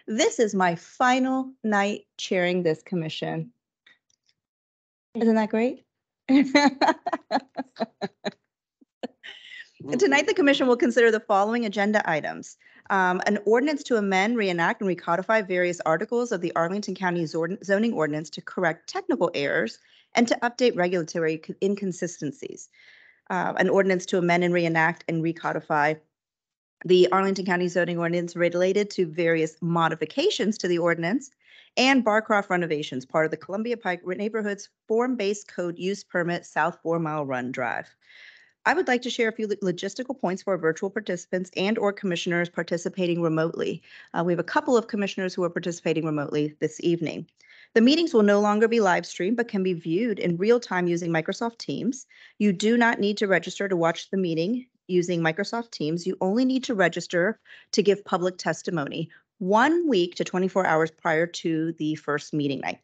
This is my final night chairing this commission. Isn't that great? Tonight, the commission will consider the following agenda items. An ordinance to amend, reenact, and recodify various articles of the Arlington County zoning ordinance to correct technical errors and to update regulatory inconsistencies. An ordinance to amend and reenact and recodify the Arlington County zoning ordinance related to various modifications to the ordinance and Barcroft renovations, part of the Columbia Pike Neighborhoods Form-Based Code Use Permit South 4 Mile Run Drive. I would like to share a few logistical points for our virtual participants and or commissioners participating remotely. We have a couple of commissioners who are participating remotely this evening. The meetings will no longer be live streamed, but can be viewed in real time using Microsoft Teams. You do not need to register to watch the meeting using Microsoft Teams. You only need to register to give public testimony 1 week to 24 hours prior to the first meeting night.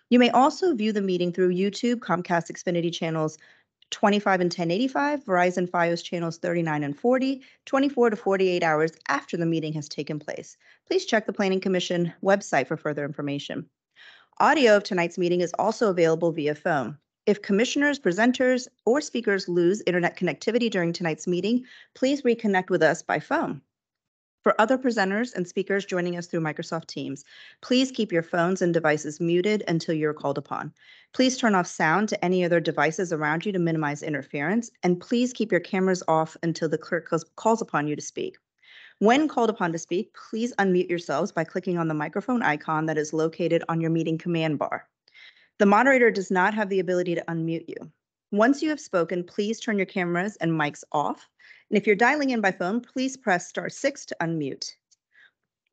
You may also view the meeting through YouTube, Comcast Xfinity channels 25 and 1085, Verizon Fios channels 39 and 40, 24 to 48 hours after the meeting has taken place. Please check the Planning Commission website for further information. Audio of tonight's meeting is also available via phone. If commissioners, presenters, or speakers lose internet connectivity during tonight's meeting, please reconnect with us by phone. For other presenters and speakers joining us through Microsoft Teams, please keep your phones and devices muted until you're called upon. Please turn off sound to any other devices around you to minimize interference, and please keep your cameras off until the clerk calls upon you to speak. When called upon to speak, please unmute yourselves by clicking on the microphone icon that is located on your meeting command bar. The moderator does not have the ability to unmute you. Once you have spoken, please turn your cameras and mics off. And if you're dialing in by phone, please press *6 to unmute.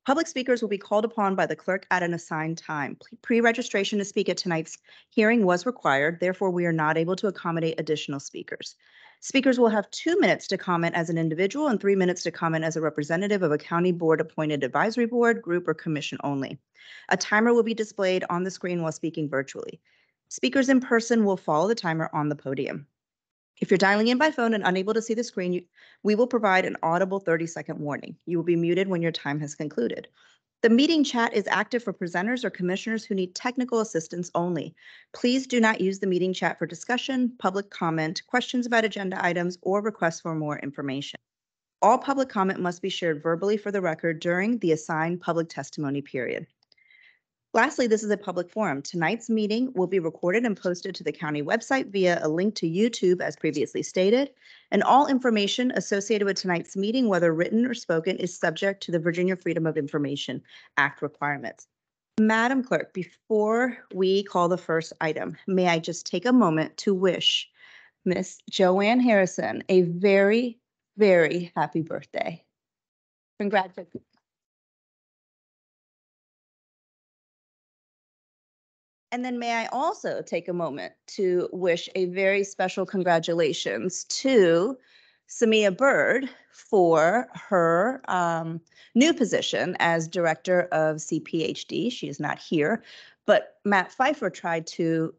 Public speakers will be called upon by the clerk at an assigned time. Pre-registration to speak at tonight's hearing was required. Therefore, we are not able to accommodate additional speakers. Speakers will have 2 minutes to comment as an individual and 3 minutes to comment as a representative of a county board appointed advisory board, group, or commission only. A timer will be displayed on the screen while speaking virtually. Speakers in person will follow the timer on the podium. If you're dialing in by phone and unable to see the screen, we will provide an audible 30-second warning. You will be muted when your time has concluded. The meeting chat is active for presenters or commissioners who need technical assistance only. Please do not use the meeting chat for discussion, public comment, questions about agenda items, or requests for more information. All public comment must be shared verbally for the record during the assigned public testimony period. Lastly, this is a public forum. Tonight's meeting will be recorded and posted to the county website via a link to YouTube as previously stated. And all information associated with tonight's meeting, whether written or spoken, is subject to the Virginia Freedom of Information Act requirements. Madam Clerk, before we call the first item, may I just take a moment to wish Miss Joanne Harrison a very, very happy birthday. Congratulations. And then may I also take a moment to wish a very special congratulations to Samia Bird for her new position as director of CPHD. She is not here, but Matt Pfeiffer tried to,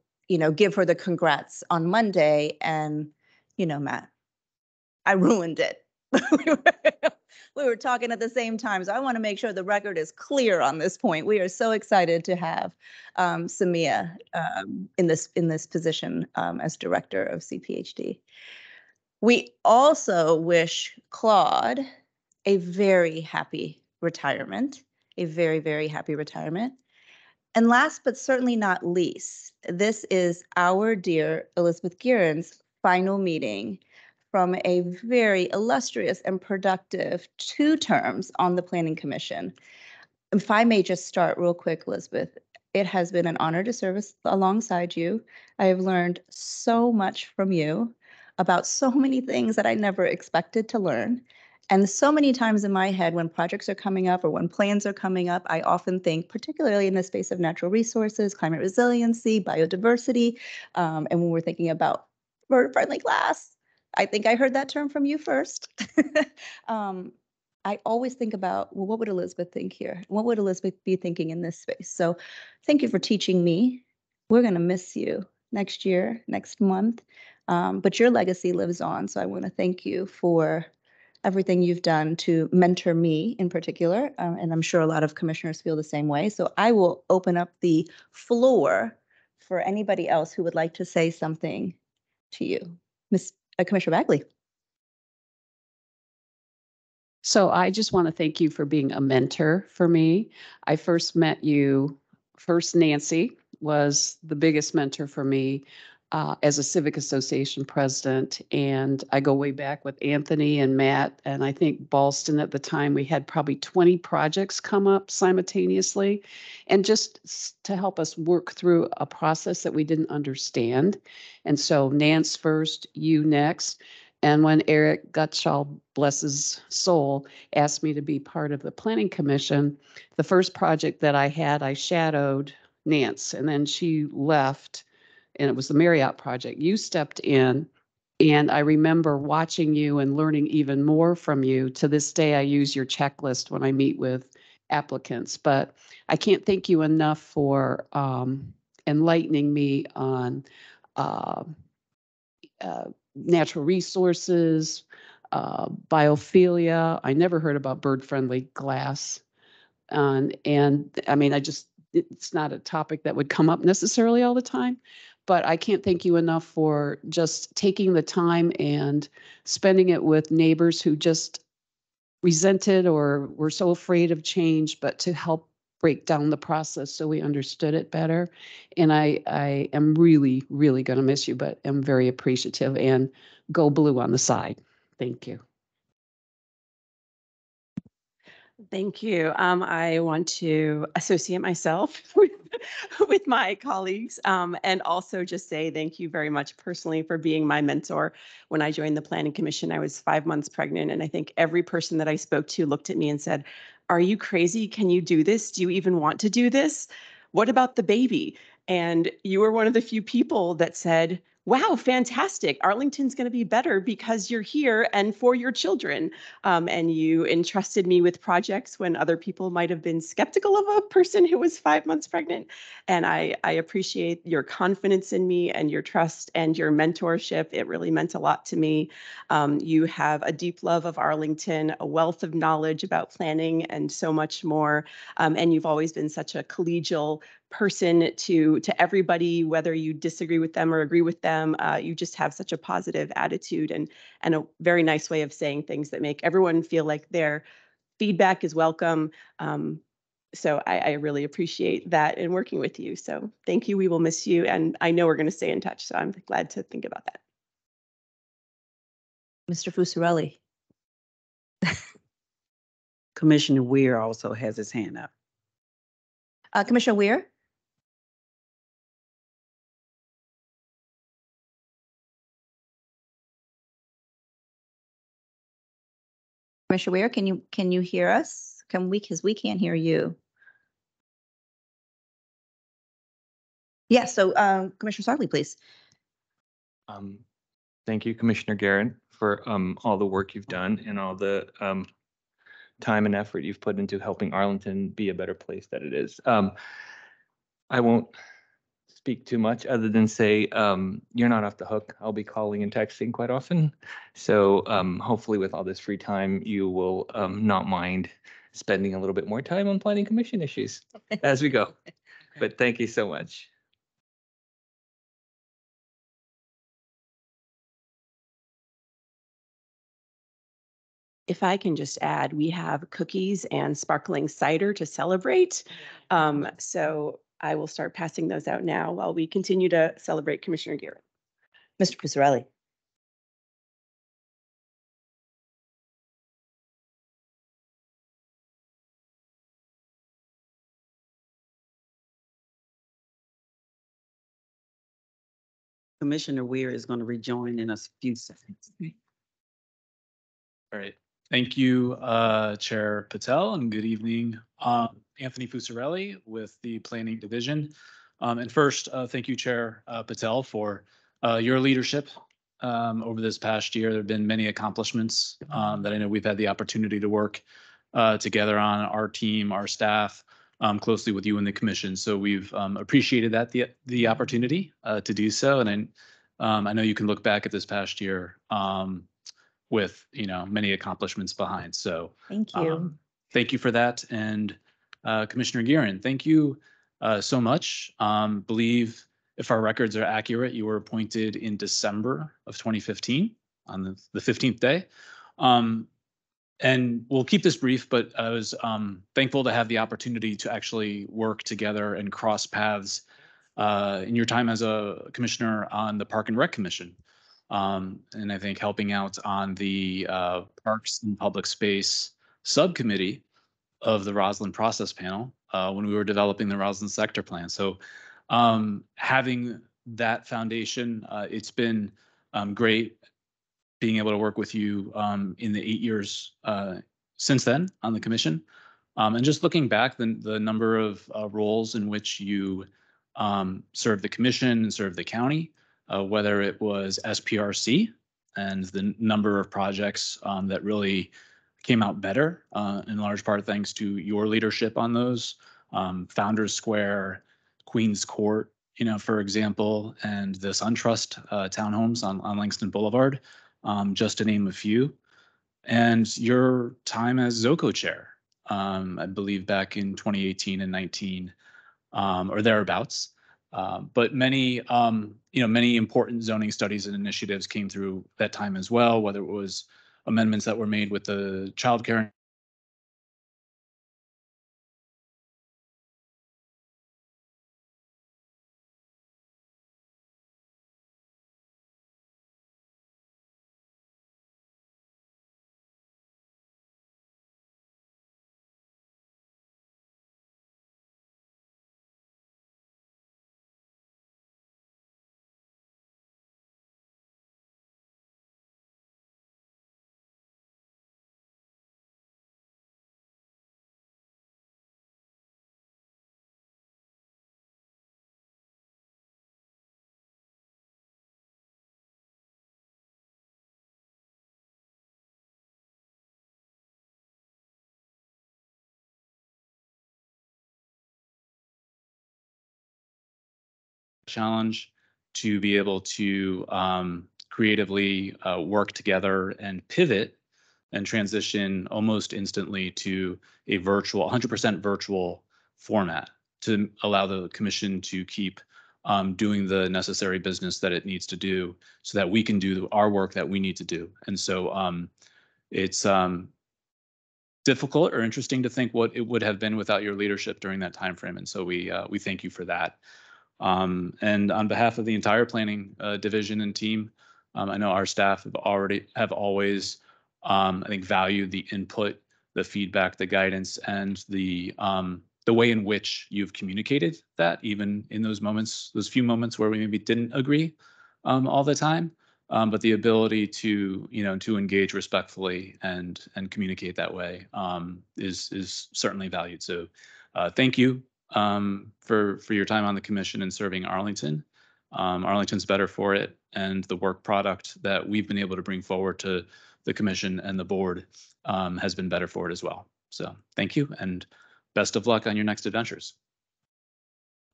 give her the congrats on Monday, and, Matt, I ruined it. We were talking at the same time, so I want to make sure the record is clear on this point. We are so excited to have Samia in this position as director of CPHD. We also wish Claude a very happy retirement, a very, very happy retirement. And last but certainly not least, this is our dear Elizabeth Guerin's final meeting from a very illustrious and productive 2 terms on the Planning Commission. If I may just start real quick, Elizabeth, it has been an honor to serve alongside you. I have learned so much from you about so many things that I never expected to learn. And so many times in my head, when projects are coming up or when plans are coming up, I often think, particularly in the space of natural resources, climate resiliency, biodiversity, and when we're thinking about bird-friendly glass, I think I heard that term from you first. I always think about, well, what would Elizabeth think here? What would Elizabeth be thinking in this space? So thank you for teaching me. We're going to miss you next year, next month, but your legacy lives on. So I want to thank you for everything you've done to mentor me in particular, and I'm sure a lot of commissioners feel the same way. So I will open up the floor for anybody else who would like to say something to you. Commissioner Bagley. So I just want to thank you for being a mentor for me. I first met you, Nancy was the biggest mentor for me as a civic association president. And I go way back with Anthony and Matt. And I think Ballston at the time, we had probably 20 projects come up simultaneously. And just to help us work through a process that we didn't understand. And so Nance first, you next. And when Eric Gutschall, bless his soul, asked me to be part of the Planning Commission, the first project that I had, I shadowed Nance, and then she left, and it was the Marriott project. You stepped in, and I remember watching you and learning even more from you. To this day, I use your checklist when I meet with applicants, but I can't thank you enough for enlightening me on natural resources, biophilia. I never heard about bird-friendly glass. And I mean, it's not a topic that would come up necessarily all the time, but I can't thank you enough for just taking the time and spending it with neighbors who just resented or were so afraid of change, but to help break down the process so we understood it better. And I am really, really going to miss you, but I'm very appreciative, and go blue on the side. Thank you. Thank you. I want to associate myself with my colleagues and also just say thank you very much personally for being my mentor. When I joined the Planning Commission, I was 5 months pregnant, and I think every person that I spoke to looked at me and said, "Are you crazy? Can you do this? Do you even want to do this? What about the baby?" And you were one of the few people that said, "Wow, fantastic. Arlington's going to be better because you're here and for your children." And you entrusted me with projects when other people might have been skeptical of a person who was 5 months pregnant. And I appreciate your confidence in me and your trust and your mentorship. It really meant a lot to me. You have a deep love of Arlington, a wealth of knowledge about planning, and so much more. And you've always been such a collegial person to everybody, whether you disagree with them or agree with them. You just have such a positive attitude and a very nice way of saying things that make everyone feel like their feedback is welcome. So I really appreciate that in working with you. So thank you. We will miss you. And I know we're going to stay in touch. So I'm glad to think about that. Mr. Fusarelli. Commissioner Weir also has his hand up. Commissioner Weir? Commissioner Weir, can you hear us? Because we can't hear you. Yes, so Commissioner Sarley, please. Thank you, Commissioner Guerin, for all the work you've done and all the time and effort you've put into helping Arlington be a better place that it is. I won't speak too much other than say you're not off the hook. I'll be calling and texting quite often. So hopefully with all this free time, you will not mind spending a little bit more time on Planning Commission issues as we go. But thank you so much. If I can just add, we have cookies and sparkling cider to celebrate. So I will start passing those out now while we continue to celebrate Commissioner Guerin. Mr. Fusarelli. Commissioner Weir is going to rejoin in a few seconds. All right. Thank you, Chair Patel, and good evening. Anthony Fusarelli with the Planning Division. And first, thank you, Chair Patel, for your leadership over this past year. There have been many accomplishments that I know we've had the opportunity to work together on, our team, our staff, closely with you and the commission. So we've appreciated that, the opportunity to do so. And I know you can look back at this past year with, many accomplishments behind. So Thank you. thank you for that. And Commissioner Gearin, thank you so much. Believe if our records are accurate, you were appointed in December of 2015 on the 15th day. And we'll keep this brief, but I was thankful to have the opportunity to actually work together and cross paths in your time as a commissioner on the Park and Rec Commission. And I think helping out on the Parks and Public Space Subcommittee of the Roslyn Process Panel when we were developing the Roslyn Sector Plan. So having that foundation, it's been great being able to work with you in the 8 years since then on the commission. And just looking back, the number of roles in which you served the commission and served the county, whether it was SPRC and the number of projects that really came out better, in large part thanks to your leadership on those. Founders Square, Queens Court, for example, and the SunTrust townhomes on Langston Boulevard, just to name a few. And your time as ZOCO chair, I believe back in 2018 and 19, or thereabouts. But many, many important zoning studies and initiatives came through that time as well, whether it was amendments that were made with the child care challenge to be able to creatively work together and pivot and transition almost instantly to a virtual, 100% virtual format to allow the commission to keep doing the necessary business that it needs to do so that we can do our work that we need to do. And so it's difficult or interesting to think what it would have been without your leadership during that time frame. And so we thank you for that. And on behalf of the entire planning division and team, I know our staff have always, I think, valued the input, the feedback, the guidance, and the way in which you've communicated that, even in those moments, those few moments where we maybe didn't agree all the time, but the ability to to engage respectfully and communicate that way is certainly valued. So thank you for your time on the commission and serving Arlington. Arlington's better for it, and the work product that we've been able to bring forward to the commission and the board has been better for it as well. So thank you, and best of luck on your next adventures.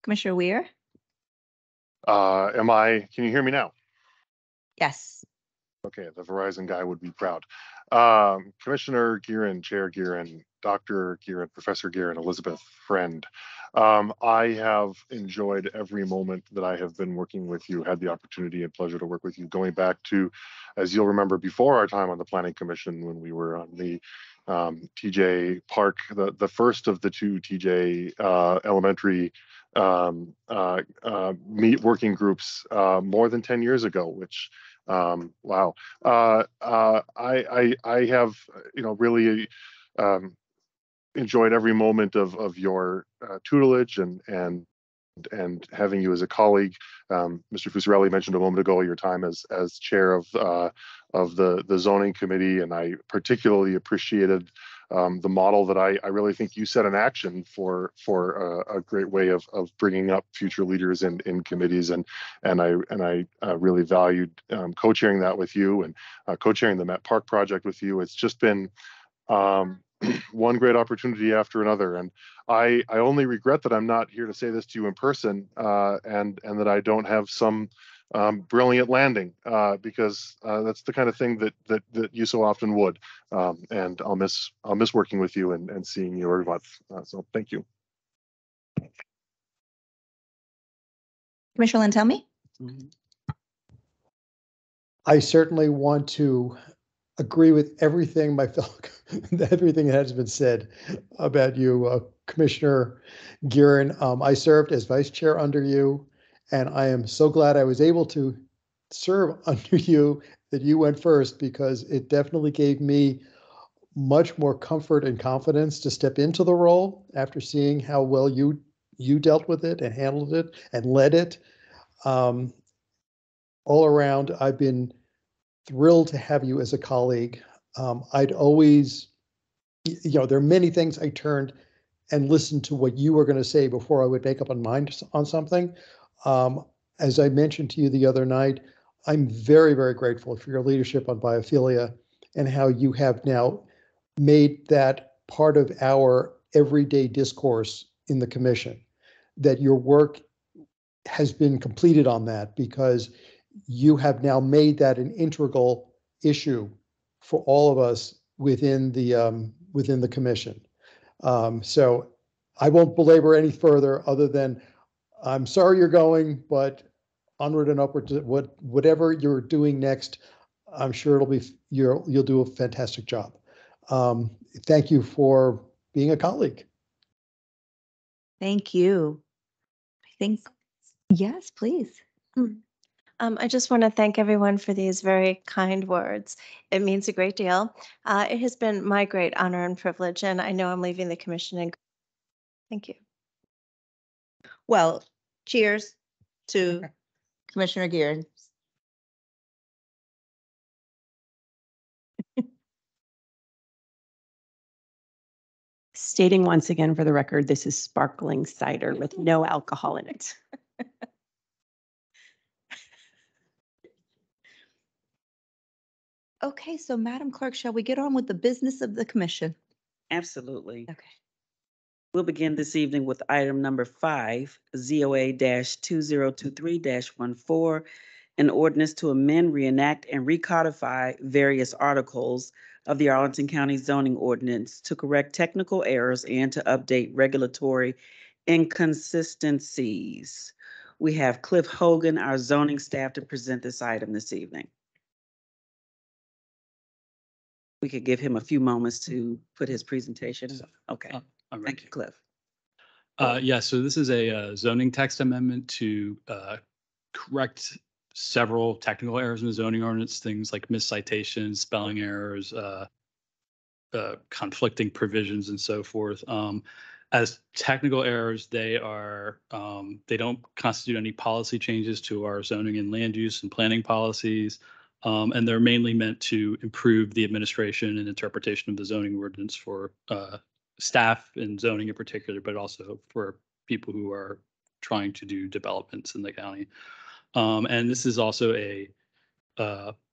Commissioner Weir? Can you hear me now? Yes. Okay, the Verizon guy would be proud. Commissioner Gearin, Chair Gearin, Dr. Gearin, Professor Gearin, Elizabeth, friend. I have enjoyed every moment that I have been working with you, had the opportunity and pleasure to work with you, going back to, as you'll remember, before our time on the Planning Commission when we were on the TJ Park, the first of the two TJ elementary working groups more than 10 years ago, which wow. I have, really enjoyed every moment of your tutelage and having you as a colleague. Mr. Fusarelli mentioned a moment ago your time as chair of the zoning committee, and I particularly appreciated the model that I really think you set in action for a great way of bringing up future leaders in committees, and I really valued co-chairing that with you and co-chairing the Met Park project with you. It's just been one great opportunity after another, and I only regret that I'm not here to say this to you in person, and that I don't have some brilliant landing, because that's the kind of thing that you so often would. And I'll miss working with you and seeing you every month. So thank you. Commissioner Lantelmi? I certainly want to agree with everything everything that has been said about you, Commissioner Gearin. I served as vice chair under you, and I am so glad I was able to serve under you that you went first, because it definitely gave me much more comfort and confidence to step into the role after seeing how well you dealt with it and handled it and led it. All around, I've been thrilled to have you as a colleague. I'd always, there are many things I turned and listened to what you were going to say before I would make up my mind on something. As I mentioned to you the other night, I'm very, very grateful for your leadership on biophilia and how you have now made that part of our everyday discourse in the commission, that your work has been completed on that, because you have now made that an integral issue for all of us within the commission. So I won't belabor any further, other than I'm sorry you're going, but onward and upward to whatever you're doing next. I'm sure you'll do a fantastic job. Thank you for being a colleague. Thank you. I think, yes, please. I just want to thank everyone for these very kind words. It means a great deal. It has been my great honor and privilege, and I know I'm leaving the commission in. Thank you. Well, cheers to Commissioner Gearin. Stating once again for the record, this is sparkling cider with no alcohol in it. Okay, so Madam Clerk, shall we get on with the business of the commission? Absolutely. Okay. We'll begin this evening with item number 5, ZOA-2023-14, an ordinance to amend, reenact, and recodify various articles of the Arlington County zoning ordinance to correct technical errors and to update regulatory inconsistencies. We have Cliff Hogan, our zoning staff, to present this item this evening. We could give him a few moments to put his presentation. Okay. Thank you, Cliff. Yeah, so this is a zoning text amendment to correct several technical errors in the zoning ordinance, things like miscitations, spelling errors, conflicting provisions, and so forth. As technical errors, they don't constitute any policy changes to our zoning and land use and planning policies. And they're mainly meant to improve the administration and interpretation of the zoning ordinance for staff and zoning in particular, but also for people who are trying to do developments in the county. And this is also a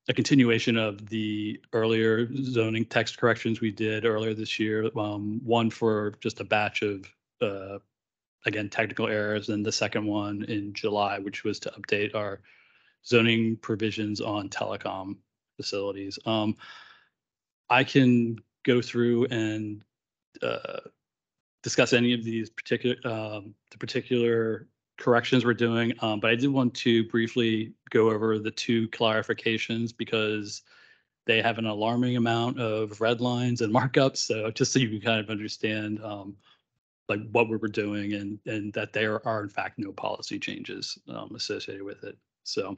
continuation of the earlier zoning text corrections we did earlier this year. One for just a batch of, again, technical errors, and the second one in July, which was to update our zoning provisions on telecom facilities. I can go through and discuss any of these particular corrections we're doing, but I did want to briefly go over the two clarifications because they have an alarming amount of red lines and markups. So just so you can kind of understand like what we were doing and that there are in fact no policy changes associated with it. So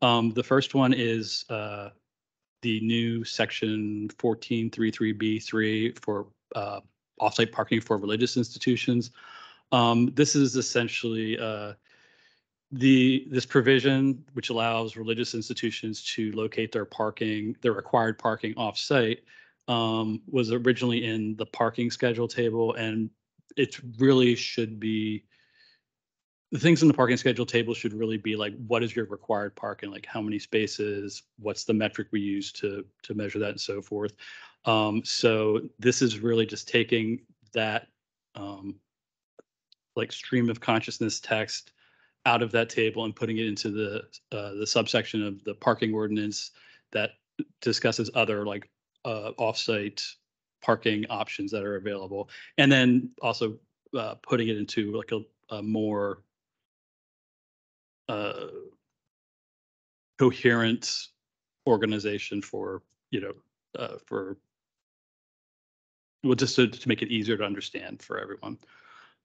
the first one is the new section 1433B3 for offsite parking for religious institutions. This is essentially this provision which allows religious institutions to locate their required parking offsite was originally in the parking schedule table, and it really should be, the things in the parking schedule table should really be like, what is your required parking? Like how many spaces, what's the metric we use to measure that and so forth. So this is really just taking that like stream of consciousness text out of that table and putting it into the subsection of the parking ordinance that discusses other like offsite parking options that are available, and then also putting it into like a more coherent organization for for well, just to make it easier to understand for everyone.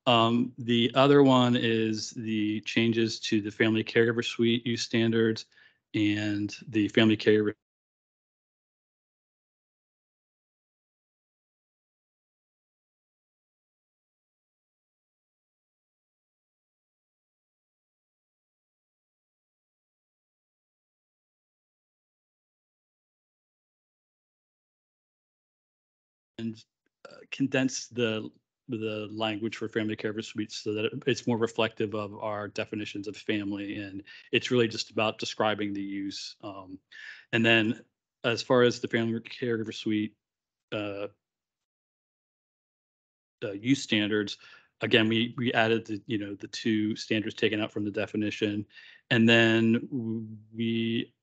The other one is the changes to the family caregiver suite use standards and the family caregiver and condense the language for family caregiver suites so that it's more reflective of our definitions of family, and it's really just about describing the use. And then as far as the family caregiver suite use standards, again, we added the two standards taken out from the definition, and then we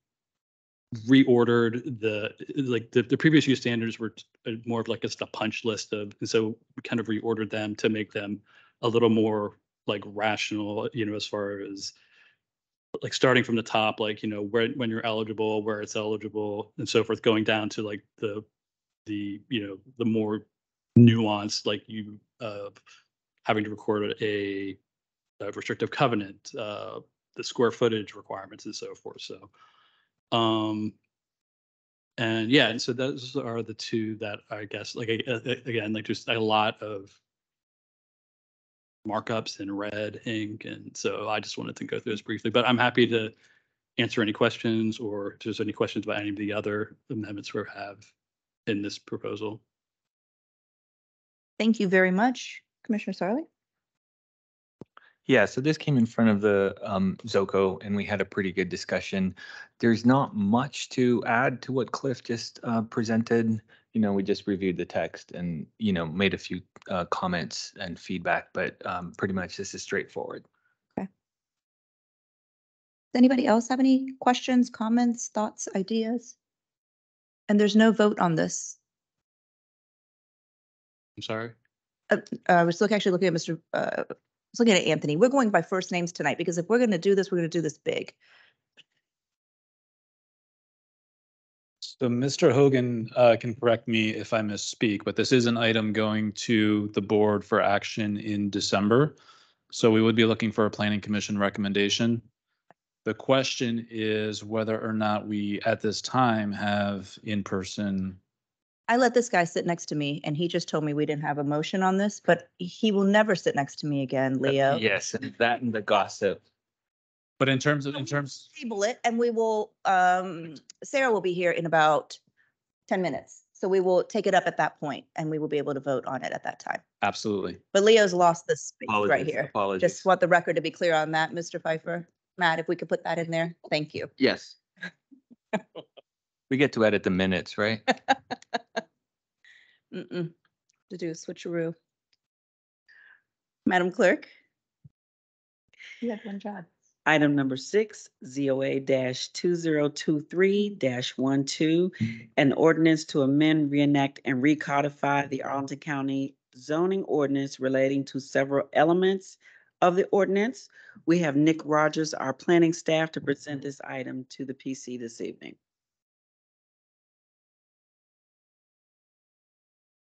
reordered the previous use standards were more of like just a punch list of, and so we kind of reordered them to make them a little more like rational, as far as like starting from the top, like where when you're eligible, where it's eligible, and so forth, going down to like the more nuanced, like you having to record a restrictive covenant, the square footage requirements, and so forth. So and yeah, and so those are the two that I guess, like, again, like just a lot of markups in red ink. And so I just wanted to go through this briefly, but I'm happy to answer any questions, or if there's any questions about any of the other amendments we have in this proposal. Thank you very much, Commissioner Sarley. Yeah, so this came in front of the ZOCO, and we had a pretty good discussion. There's not much to add to what Cliff just presented. We just reviewed the text and, made a few comments and feedback, but pretty much this is straightforward. Okay. Does anybody else have any questions, comments, thoughts, ideas? And there's no vote on this. I'm sorry. I was actually looking at Mr. I was looking at Anthony. We're going by first names tonight because if we're going to do this, we're going to do this big. So Mr. Hogan can correct me if I misspeak, but this is an item going to the board for action in December. So we would be looking for a planning commission recommendation. The question is whether or not we at this time have in-person. I let this guy sit next to me and he just told me we didn't have a motion on this, but he will never sit next to me again, Leo. Yes, and that and the gossip. But in terms of, Table it, and we will, Sarah will be here in about 10 minutes. So we will take it up at that point and we will be able to vote on it at that time. Absolutely. But Leo's lost this space right Apologies, here. apologies. Just want the record to be clear on that, Mr. Pfeiffer. Matt, if we could put that in there, thank you. Yes. We get to edit the minutes, right? To do a switcheroo. Madam Clerk. You have one job. Item number 6, ZOA-2023-12, an ordinance to amend, reenact, and recodify the Arlington County zoning ordinance relating to several elements of the ordinance. We have Nick Rogers, our planning staff, to present this item to the PC this evening.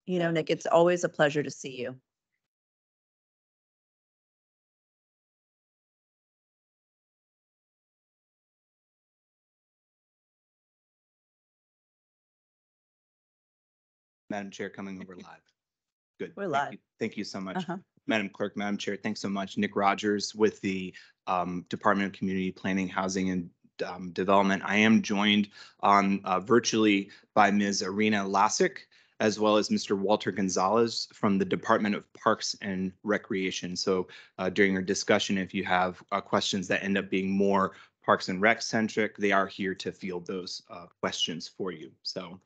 Nick, it's always a pleasure to see you. Madam Chair, coming over live. Good. We're live. Thank you so much. Uh-huh. Madam Clerk, Madam Chair, thanks so much. Nick Rogers with the Department of Community Planning, Housing, and Development. I am joined on virtually by Ms. Irina Lasic, as well as Mr. Walter Gonzalez from the Department of Parks and Recreation. So during our discussion, if you have questions that end up being more Parks and Rec centric, they are here to field those questions for you. So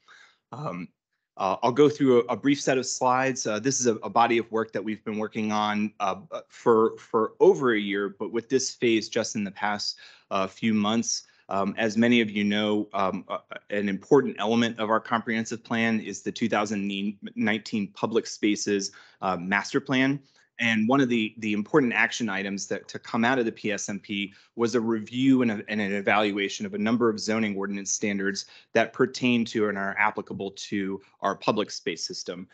I'll go through a brief set of slides. This is a body of work that we've been working on for over a year, but with this phase just in the past few months. As many of you know, an important element of our comprehensive plan is the 2019 Public Spaces Master Plan. And one of the important action items that to come out of the PSMP was a review and an evaluation of a number of zoning ordinance standards that pertain to and are applicable to our public space system.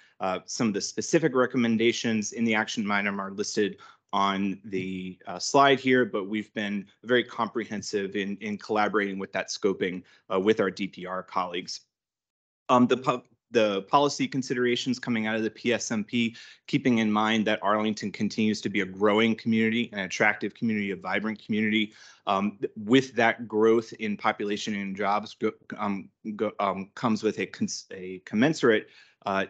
Some of the specific recommendations in the action item are listed on the slide here, but we've been very comprehensive in collaborating with that scoping with our DPR colleagues. The policy considerations coming out of the PSMP, keeping in mind that Arlington continues to be a growing community, an attractive community, a vibrant community. With that growth in population and jobs comes with a commensurate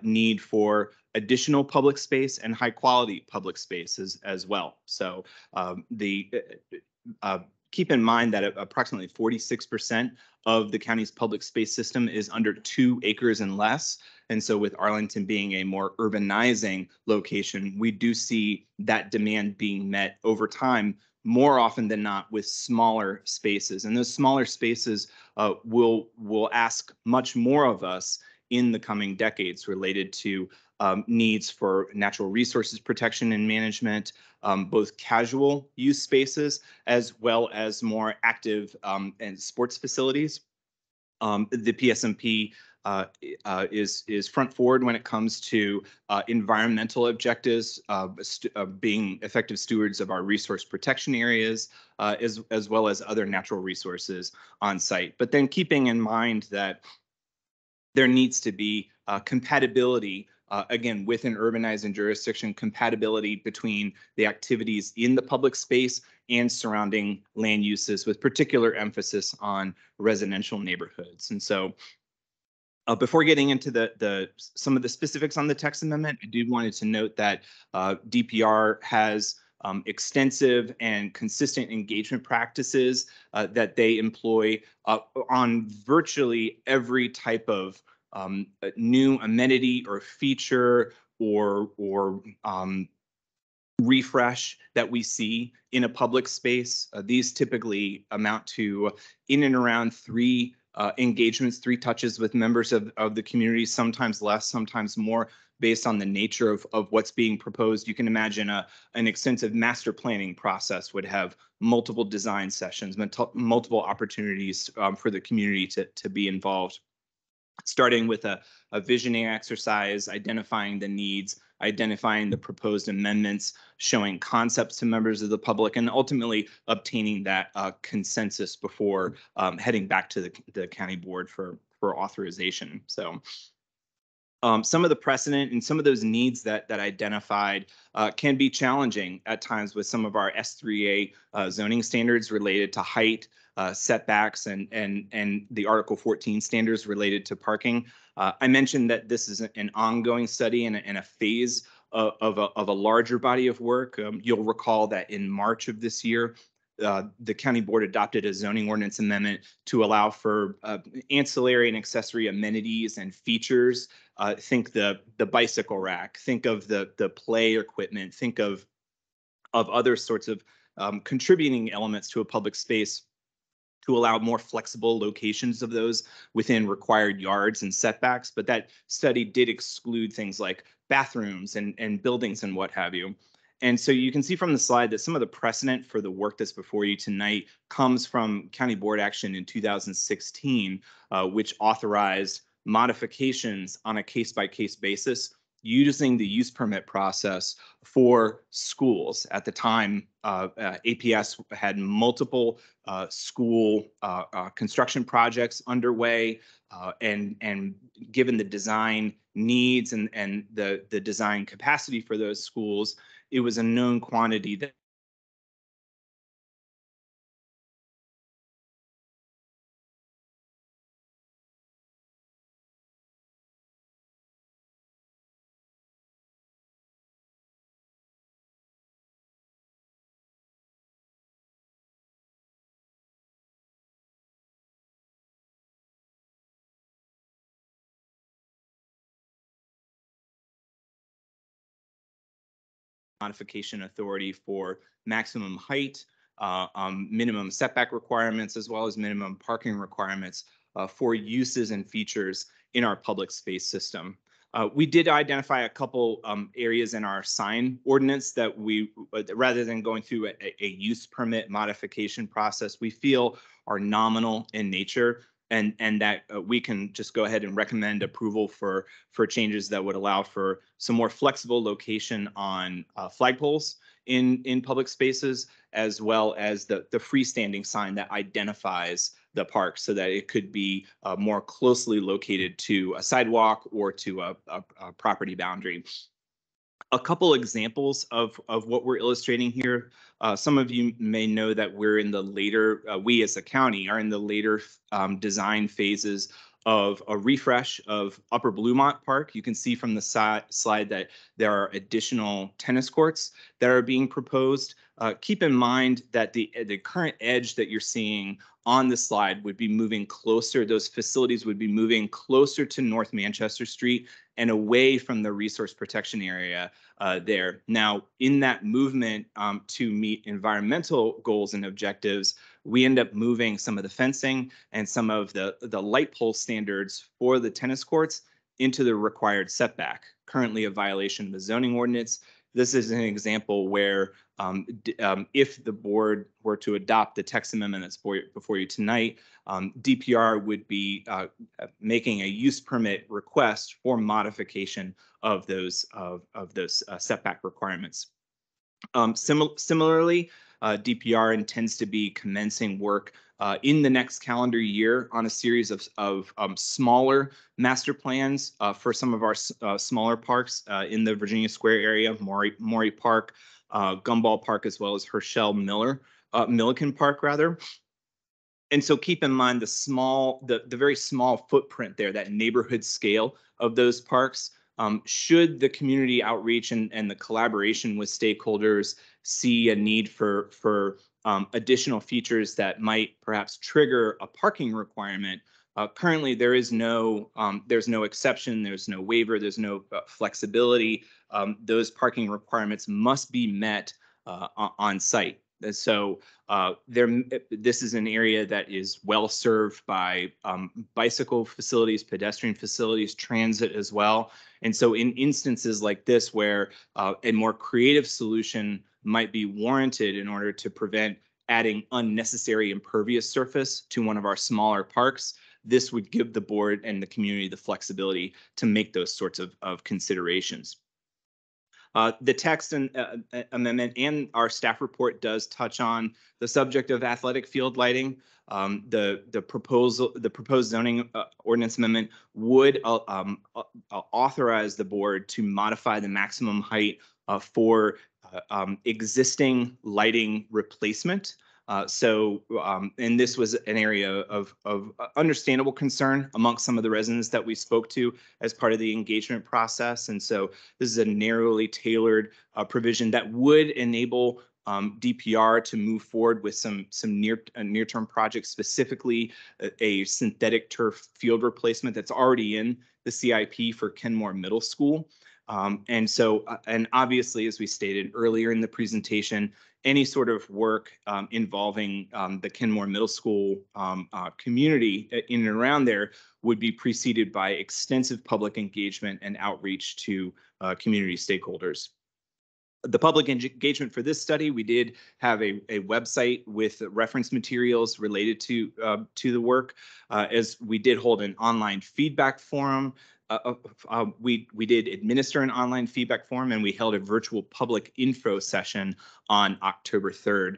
need for additional public space and high quality public spaces as well. So keep in mind that approximately 46% of the county's public space system is under 2 acres and less. And so with Arlington being a more urbanizing location, we do see that demand being met over time more often than not with smaller spaces. And those smaller spaces will ask much more of us in the coming decades related to needs for natural resources protection and management, both casual use spaces as well as more active and sports facilities. The PSMP is front forward when it comes to environmental objectives, being effective stewards of our resource protection areas, as well as other natural resources on site. But then keeping in mind that there needs to be compatibility, again, with an urbanizing jurisdiction, compatibility between the activities in the public space and surrounding land uses, with particular emphasis on residential neighborhoods. And so before getting into some of the specifics on the text amendment, I do wanted to note that DPR has extensive and consistent engagement practices that they employ on virtually every type of new amenity or feature or refresh that we see in a public space. These typically amount to in and around 3 engagements, 3 touches with members of the community, sometimes less, sometimes more, based on the nature of what's being proposed. You can imagine an extensive master planning process would have multiple design sessions, multiple opportunities for the community to be involved. Starting with a visioning exercise, identifying the needs, identifying the proposed amendments, showing concepts to members of the public, and ultimately obtaining that consensus before heading back to the county board for authorization. So some of the precedent and some of those needs that identified can be challenging at times with some of our S3A zoning standards related to height, setbacks, and the Article 14 standards related to parking. I mentioned that this is an ongoing study and a phase of a larger body of work. You'll recall that in March of this year, the county board adopted a zoning ordinance amendment to allow for ancillary and accessory amenities and features. Think the bicycle rack, think of the play equipment, think of other sorts of contributing elements to a public space to allow more flexible locations of those within required yards and setbacks. But that study did exclude things like bathrooms and buildings and what have you. And so you can see from the slide that some of the precedent for the work that's before you tonight comes from county board action in 2016, which authorized modifications on a case-by-case basis using the use permit process for schools. At the time, APS had multiple school construction projects underway, and given the design needs and the design capacity for those schools, it was a known quantity that modification authority for maximum height, minimum setback requirements, as well as minimum parking requirements for uses and features in our public space system. We did identify a couple areas in our sign ordinance that we, rather than going through a use permit modification process, we feel are nominal in nature, and that we can just go ahead and recommend approval for changes that would allow for some more flexible location on flagpoles in public spaces, as well as the freestanding sign that identifies the park so that it could be more closely located to a sidewalk or to a property boundary. A couple examples of what we're illustrating here. Some of you may know that we're in the later, we as a county are in the later design phases of a refresh of Upper Bluemont Park. You can see from the slide that there are additional tennis courts that are being proposed. Keep in mind that the current edge that you're seeing on the slide would be moving closer, those facilities would be moving closer to North Manchester Street and away from the resource protection area there. Now, in that movement to meet environmental goals and objectives, we end up moving some of the fencing and some of the light pole standards for the tennis courts into the required setback, currently a violation of the zoning ordinance. This is an example where if the board were to adopt the text amendment that's before you tonight, DPR would be making a use permit request for modification of those setback requirements. Similarly, DPR intends to be commencing work in the next calendar year on a series of smaller master plans for some of our smaller parks in the Virginia Square area, Maury Park, Gumball Park, as well as Herschel Milliken Park, rather. And so keep in mind the very small footprint there, that neighborhood scale of those parks. Should the community outreach and the collaboration with stakeholders see a need for additional features that might perhaps trigger a parking requirement, currently there's no exception, there's no waiver, there's no flexibility. Those parking requirements must be met on site. So this is an area that is well served by bicycle facilities, pedestrian facilities, transit as well. And so in instances like this, where a more creative solution might be warranted in order to prevent adding unnecessary impervious surface to one of our smaller parks, this would give the board and the community the flexibility to make those sorts of considerations. The text and amendment and our staff report does touch on the subject of athletic field lighting. The proposed zoning ordinance amendment would authorize the board to modify the maximum height for existing lighting replacement. And this was an area of understandable concern amongst some of the residents that we spoke to as part of the engagement process. And so this is a narrowly tailored provision that would enable DPR to move forward with some near-term projects, specifically a synthetic turf field replacement that's already in the CIP for Kenmore Middle School. And obviously, as we stated earlier in the presentation, any sort of work involving the Kenmore Middle School community in and around there would be preceded by extensive public engagement and outreach to community stakeholders. The public engagement for this study, we did have a website with reference materials related to the work, as we did hold an online feedback forum. We did administer an online feedback form, and we held a virtual public info session on October 3rd.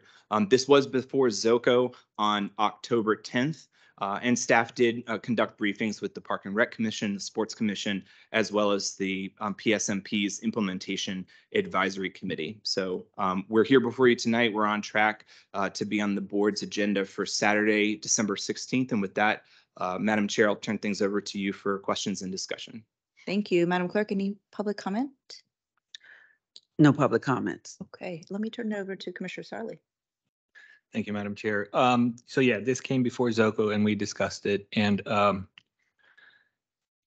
This was before ZOCO on October 10th, and staff did conduct briefings with the Park and Rec Commission, the Sports Commission, as well as the PSMP's Implementation Advisory Committee. So we're here before you tonight. We're on track to be on the board's agenda for Saturday, December 16th. And with that, Madam Chair, I'll turn things over to you for questions and discussion. Thank you. Madam Clerk, any public comment? No public comments. Okay, let me turn it over to Commissioner Sarley. Thank you, Madam Chair. So yeah, this came before ZOCO and we discussed it. And I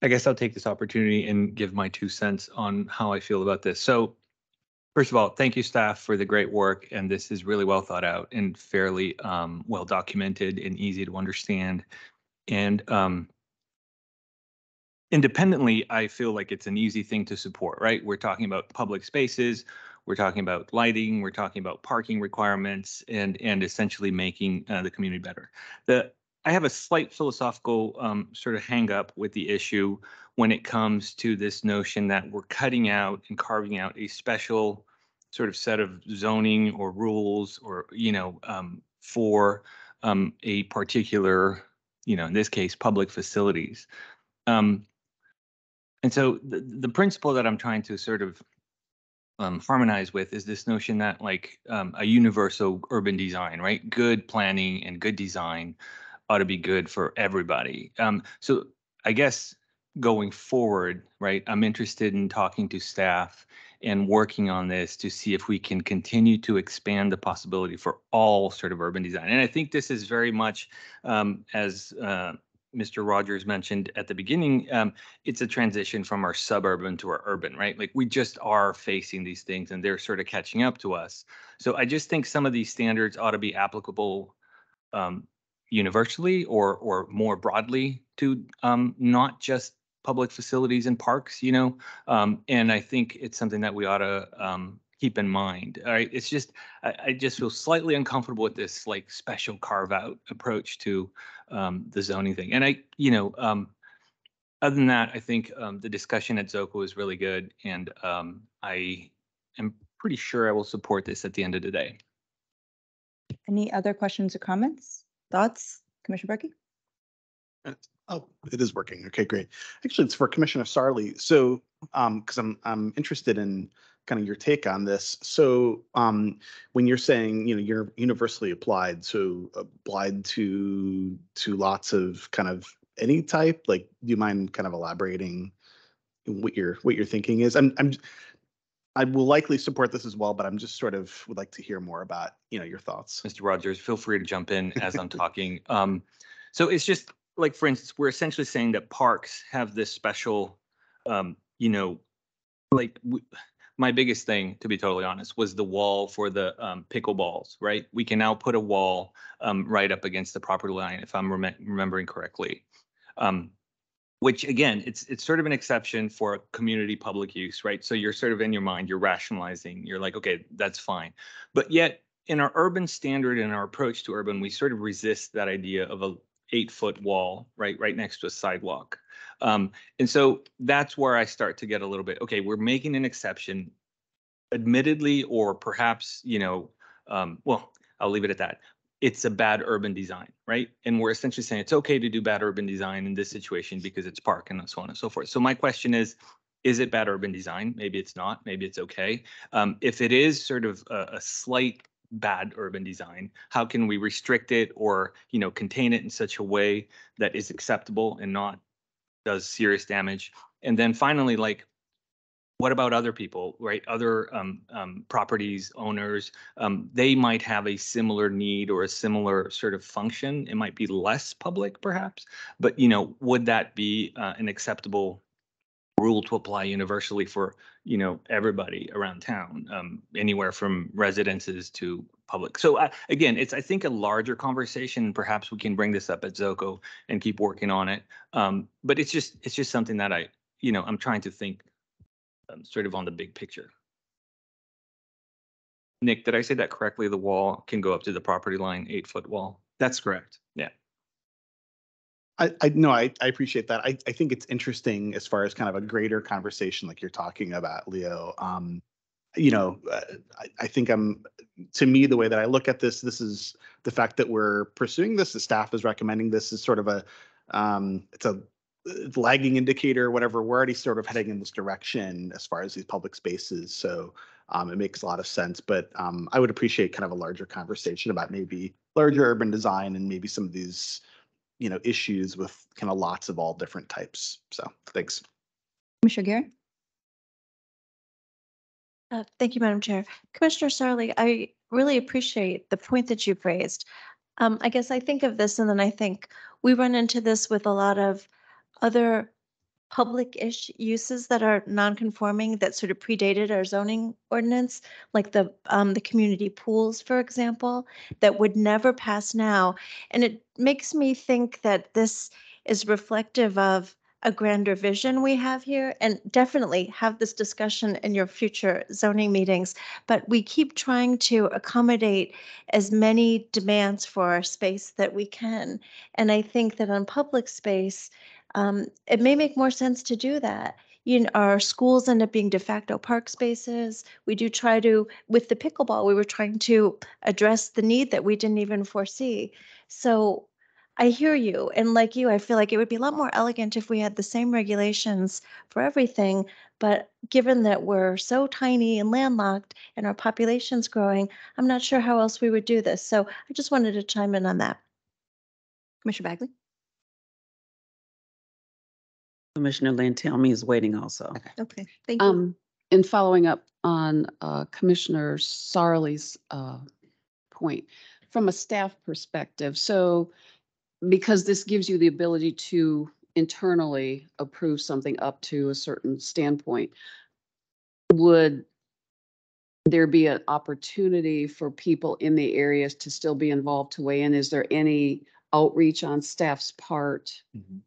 guess I'll take this opportunity and give my 2 cents on how I feel about this. So First of all, thank you, staff, for the great work. And this is really well thought out and fairly well documented and easy to understand. And independently, I feel like it's an easy thing to support, right? We're talking about public spaces, we're talking about lighting, we're talking about parking requirements, and essentially making the community better. I have a slight philosophical sort of hang up with the issue when it comes to this notion that we're cutting out and carving out a special sort of set of zoning or rules or, for a particular, in this case, public facilities. And so the principle that I'm trying to sort of harmonize with is this notion that like a universal urban design, right? Good planning and good design ought to be good for everybody. So I guess going forward, right, I'm interested in talking to staff and working on this to see if we can continue to expand the possibility for all sort of urban design. And I think this is very much as Mr. Rogers mentioned at the beginning, it's a transition from our suburban to our urban, right? Like we just are facing these things and they're sort of catching up to us. So I just think some of these standards ought to be applicable universally or more broadly to not just public facilities and parks, and I think it's something that we ought to keep in mind. All right, it's just I just feel slightly uncomfortable with this like special carve out approach to the zoning thing. And other than that, I think the discussion at Zoco is really good, and I am pretty sure I will support this at the end of the day. Any other questions or comments? Thoughts, Commissioner Berkey? Oh, it is working. Okay, great. Actually, it's for Commissioner Sarli. So, because I'm interested in kind of your take on this. So, when you're saying you're universally applied, so applied to lots of kind of any type, like, do you mind kind of elaborating what your thinking is? I will likely support this as well, but I'm just sort of would like to hear more about your thoughts. Mr. Rogers, feel free to jump in as I'm talking. So it's just like, for instance, we're essentially saying that parks have this special, my biggest thing, to be totally honest, was the wall for the pickleballs, right? We can now put a wall right up against the property line, if I'm remembering correctly. Which again, it's sort of an exception for community public use, right? So you're sort of in your mind, you're rationalizing, you're like, okay, that's fine. But yet in our urban standard and our approach to urban, we sort of resist that idea of a 8-foot wall, right next to a sidewalk. And so that's where I start to get a little bit, okay, we're making an exception, admittedly, or perhaps, well, I'll leave it at that. It's a bad urban design, right? And we're essentially saying it's okay to do bad urban design in this situation because it's park and so on and so forth. So my question is it bad urban design? Maybe it's not, maybe it's okay. If it is sort of a slight bad urban design, how can we restrict it or, contain it in such a way that is acceptable and not does serious damage? And then finally, like, what about other people, right? Other properties, owners, they might have a similar need or a similar sort of function. It might be less public perhaps, but would that be an acceptable rule to apply universally for, everybody around town, anywhere from residences to public? So again, it's, I think, a larger conversation. Perhaps we can bring this up at Zoco and keep working on it. But it's just something that I'm trying to think sort of on the big picture. Nick, did I say that correctly? The wall can go up to the property line, 8-foot wall. That's correct. Yeah. I appreciate that. I think it's interesting as far as kind of a greater conversation like you're talking about, Leo. I think to me, the way that I look at this is the fact that we're pursuing this, the staff is recommending this is sort of it's a lagging indicator, whatever. We're already sort of heading in this direction as far as these public spaces. So it makes a lot of sense, but I would appreciate kind of a larger conversation about maybe larger urban design and maybe some of these, issues with kind of lots of all different types. So thanks. Commissioner Garrett? Thank you, Madam Chair. Commissioner Sarli, I really appreciate the point that you've raised. I guess I think of this and then I think we run into this with a lot of other public-ish uses that are non-conforming that sort of predated our zoning ordinance, like the community pools, for example, that would never pass now. And it makes me think that this is reflective of a grander vision we have here, and definitely have this discussion in your future zoning meetings. But we keep trying to accommodate as many demands for our space that we can. And I think that on public space, it may make more sense to do that. You know, our schools end up being de facto park spaces. We do try to, with the pickleball, we were trying to address the need that we didn't even foresee. So I hear you. And like you, I feel like it would be a lot more elegant if we had the same regulations for everything. But given that we're so tiny and landlocked and our population's growing, I'm not sure how else we would do this. So I just wanted to chime in on that. Commissioner Bagley? Commissioner Lantelmi is waiting also. Okay, thank you. In following up on Commissioner Sarley's point, from a staff perspective, so because this gives you the ability to internally approve something up to a certain standpoint, would there be an opportunity for people in the areas to still be involved to weigh in? Is there any outreach on staff's part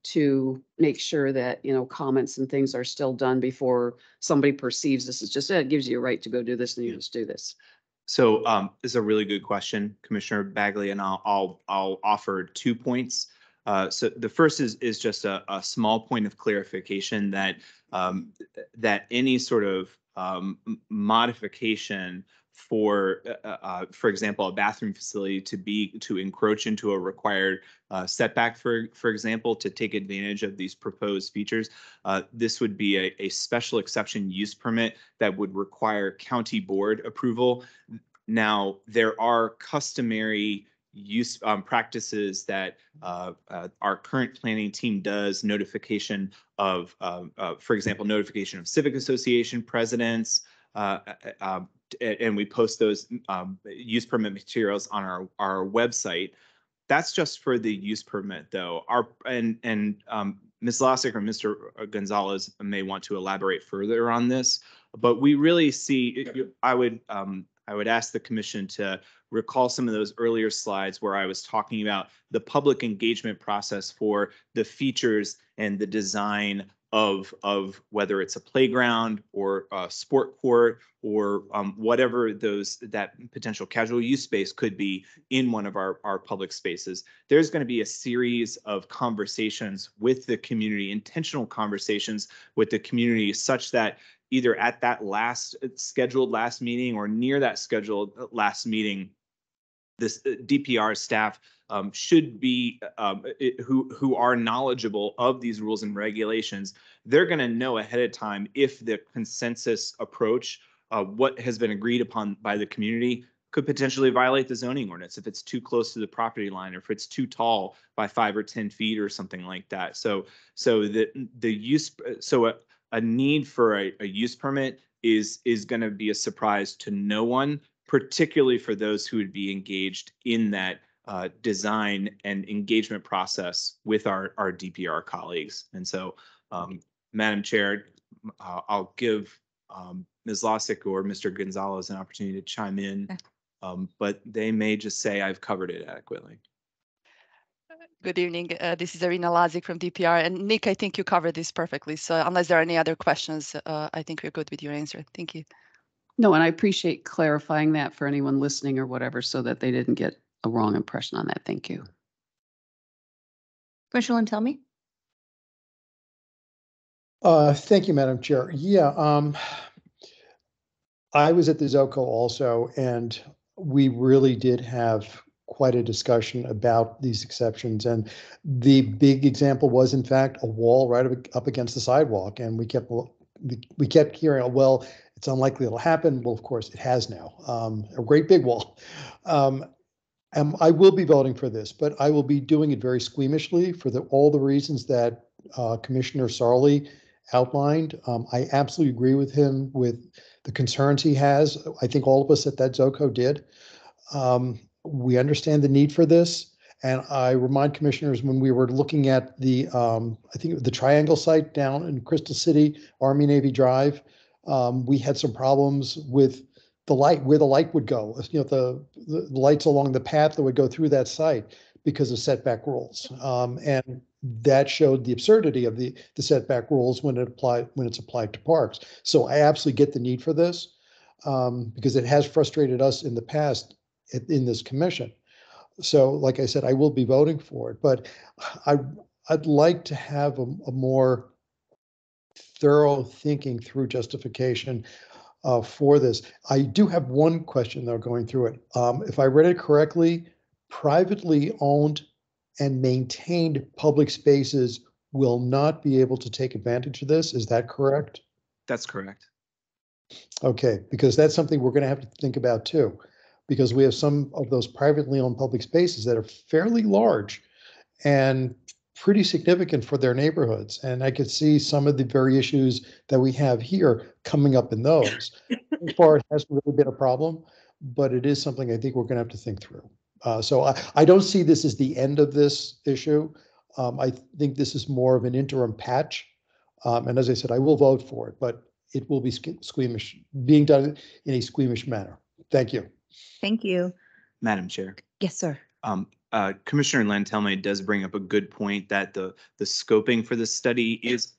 to make sure that, you know, comments and things are still done before somebody perceives this is just, it gives you a right to go do this and you just do this? So this is a really good question, Commissioner Bagley, and I'll offer 2 points. So the first is just a small point of clarification that that any sort of modification for example, a bathroom facility to encroach into a required setback, for example, to take advantage of these proposed features, this would be a special exception use permit that would require county board approval. Now, there are customary use practices that our current planning team does, notification of, for example, notification of civic association presidents, and we post those use permit materials on our website. That's just for the use permit, though. Ms. Lassick or Mr. Gonzalez may want to elaborate further on this, but we really see. I would ask the commission to recall some of those earlier slides where I was talking about the public engagement process for the features and the design of whether it's a playground or a sport court or whatever that potential casual use space could be in one of our public spaces. There's going to be a series of conversations with the community, intentional conversations with the community, such that either at that scheduled last meeting or near that scheduled last meeting, this DPR staff should be who are knowledgeable of these rules and regulations. They're going to know ahead of time if the consensus approach, what has been agreed upon by the community, could potentially violate the zoning ordinance if it's too close to the property line, or if it's too tall by 5 or 10 feet or something like that. So a need for a use permit is going to be a surprise to no one, particularly for those who would be engaged in that design and engagement process with our DPR colleagues. And so, Madam Chair, I'll give Ms. Lassick or Mr. Gonzalez an opportunity to chime in, but they may just say I've covered it adequately. Good evening. This is Irina Lazik from DPR. And Nick, I think you covered this perfectly. So unless there are any other questions, I think we're good with your answer. Thank you. No, and I appreciate clarifying that for anyone listening or whatever, so that they didn't get a wrong impression on that. Thank you. Commissioner Lantelmi? Thank you, Madam Chair. Yeah, I was at the ZOCO also, and we really did have quite a discussion about these exceptions. And the big example was, in fact, a wall right up against the sidewalk. And we kept hearing, oh, well, it's unlikely it'll happen. Well, of course, it has now. A great big wall. And I will be voting for this, but I will be doing it very squeamishly for all the reasons that Commissioner Sarley outlined. I absolutely agree with him with the concerns he has. I think all of us at that ZOCO did. We understand the need for this. And I remind commissioners, when we were looking at the, I think the Triangle site down in Crystal City, Army Navy Drive, we had some problems with the light, where the light would go, the lights along the path that would go through that site because of setback rules. And that showed the absurdity of the setback rules when it's applied to parks. So I absolutely get the need for this, because it has frustrated us in the past in this commission. So like I said, I will be voting for it, but I'd like to have a more thorough thinking through justification for this. I do have one question though, going through it. If I read it correctly, privately owned and maintained public spaces will not be able to take advantage of this. Is that correct? That's correct. Okay, because that's something we're going to have to think about too, because we have some of those privately owned public spaces that are fairly large and pretty significant for their neighborhoods. And I could see some of the very issues that we have here coming up in those. So far, it hasn't really been a problem, but it is something I think we're going to have to think through. So I don't see this as the end of this issue. I think this is more of an interim patch. And as I said, I will vote for it, but it will be squeamish, being done in a squeamish manner. Thank you. Thank you. Madam Chair. Yes, sir. Commissioner Lantelme does bring up a good point that the scoping for this study is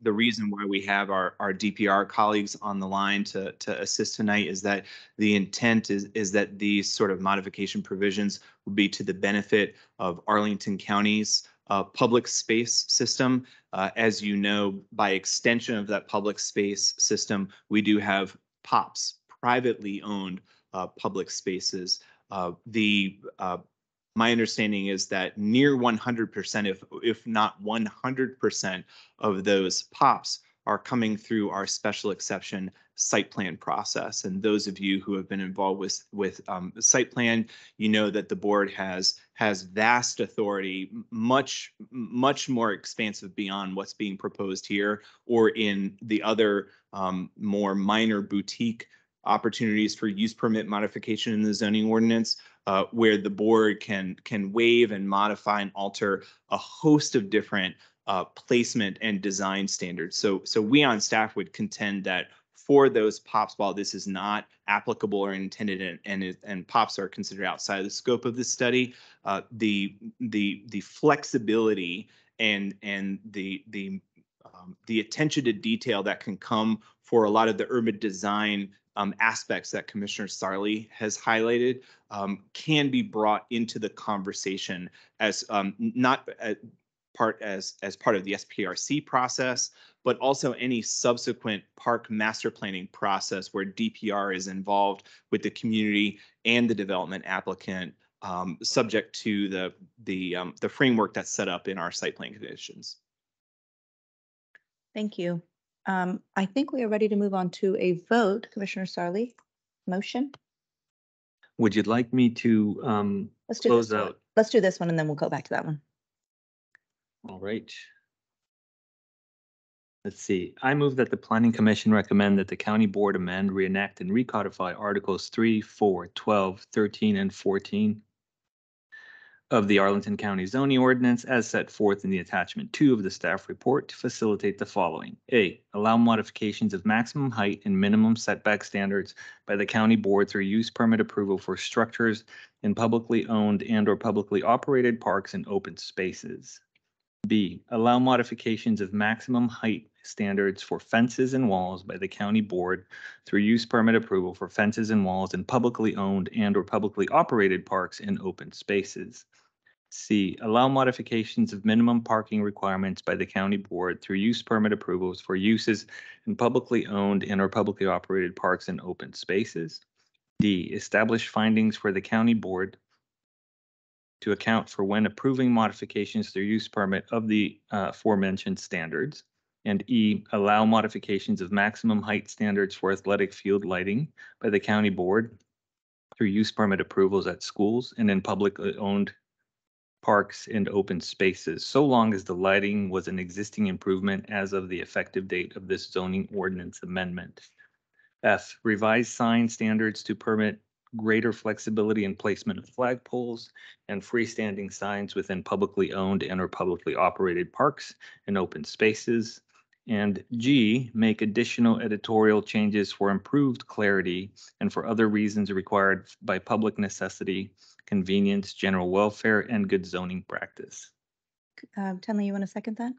the reason why we have our DPR colleagues on the line to assist tonight, is that the intent is that these sort of modification provisions will be to the benefit of Arlington County's public space system. As you know, by extension of that public space system, we do have POPs, privately owned public spaces. My understanding is that near 100%, if not 100% of those POPs are coming through our special exception site plan process. And those of you who have been involved with site plan, you know that the board has vast authority, much more expansive beyond what's being proposed here or in the other more minor boutique opportunities for use permit modification in the zoning ordinance, where the board can waive and modify and alter a host of different placement and design standards. So we on staff would contend that for those POPs, while this is not applicable or intended and POPs are considered outside of the scope of this study, the flexibility and the attention to detail that can come for a lot of the urban design aspects that Commissioner Sarli has highlighted can be brought into the conversation as not part of the SPRC process, but also any subsequent park master planning process where DPR is involved with the community and the development applicant, subject to the framework that's set up in our site plan conditions. Thank you. I think we are ready to move on to a vote. Commissioner Sarli, motion? Would you like me to Let's do close this one. out? Let's do this one and then we'll go back to that one. All right. Let's see. I move that the Planning Commission recommend that the County Board amend, reenact, and recodify Articles 3, 4, 12, 13, and 14 of the Arlington County zoning ordinance as set forth in the attachment 2 of the staff report to facilitate the following. A, allow modifications of maximum height and minimum setback standards by the county board through use permit approval for structures in publicly owned and or publicly operated parks and open spaces. B, allow modifications of maximum height standards for fences and walls by the county board through use permit approval for fences and walls in publicly owned and or publicly operated parks and open spaces. C, allow modifications of minimum parking requirements by the county board through use permit approvals for uses in publicly owned and or publicly operated parks and open spaces. D, establish findings for the county board to account for when approving modifications through use permit of the aforementioned standards. And E, allow modifications of maximum height standards for athletic field lighting by the county board through use permit approvals at schools and in publicly owned parks and open spaces, so long as the lighting was an existing improvement as of the effective date of this zoning ordinance amendment. F, revise sign standards to permit greater flexibility in placement of flagpoles and freestanding signs within publicly owned and or publicly operated parks and open spaces. And G, make additional editorial changes for improved clarity and for other reasons required by public necessity, convenience, general welfare, and good zoning practice. Tenley, you want to second that?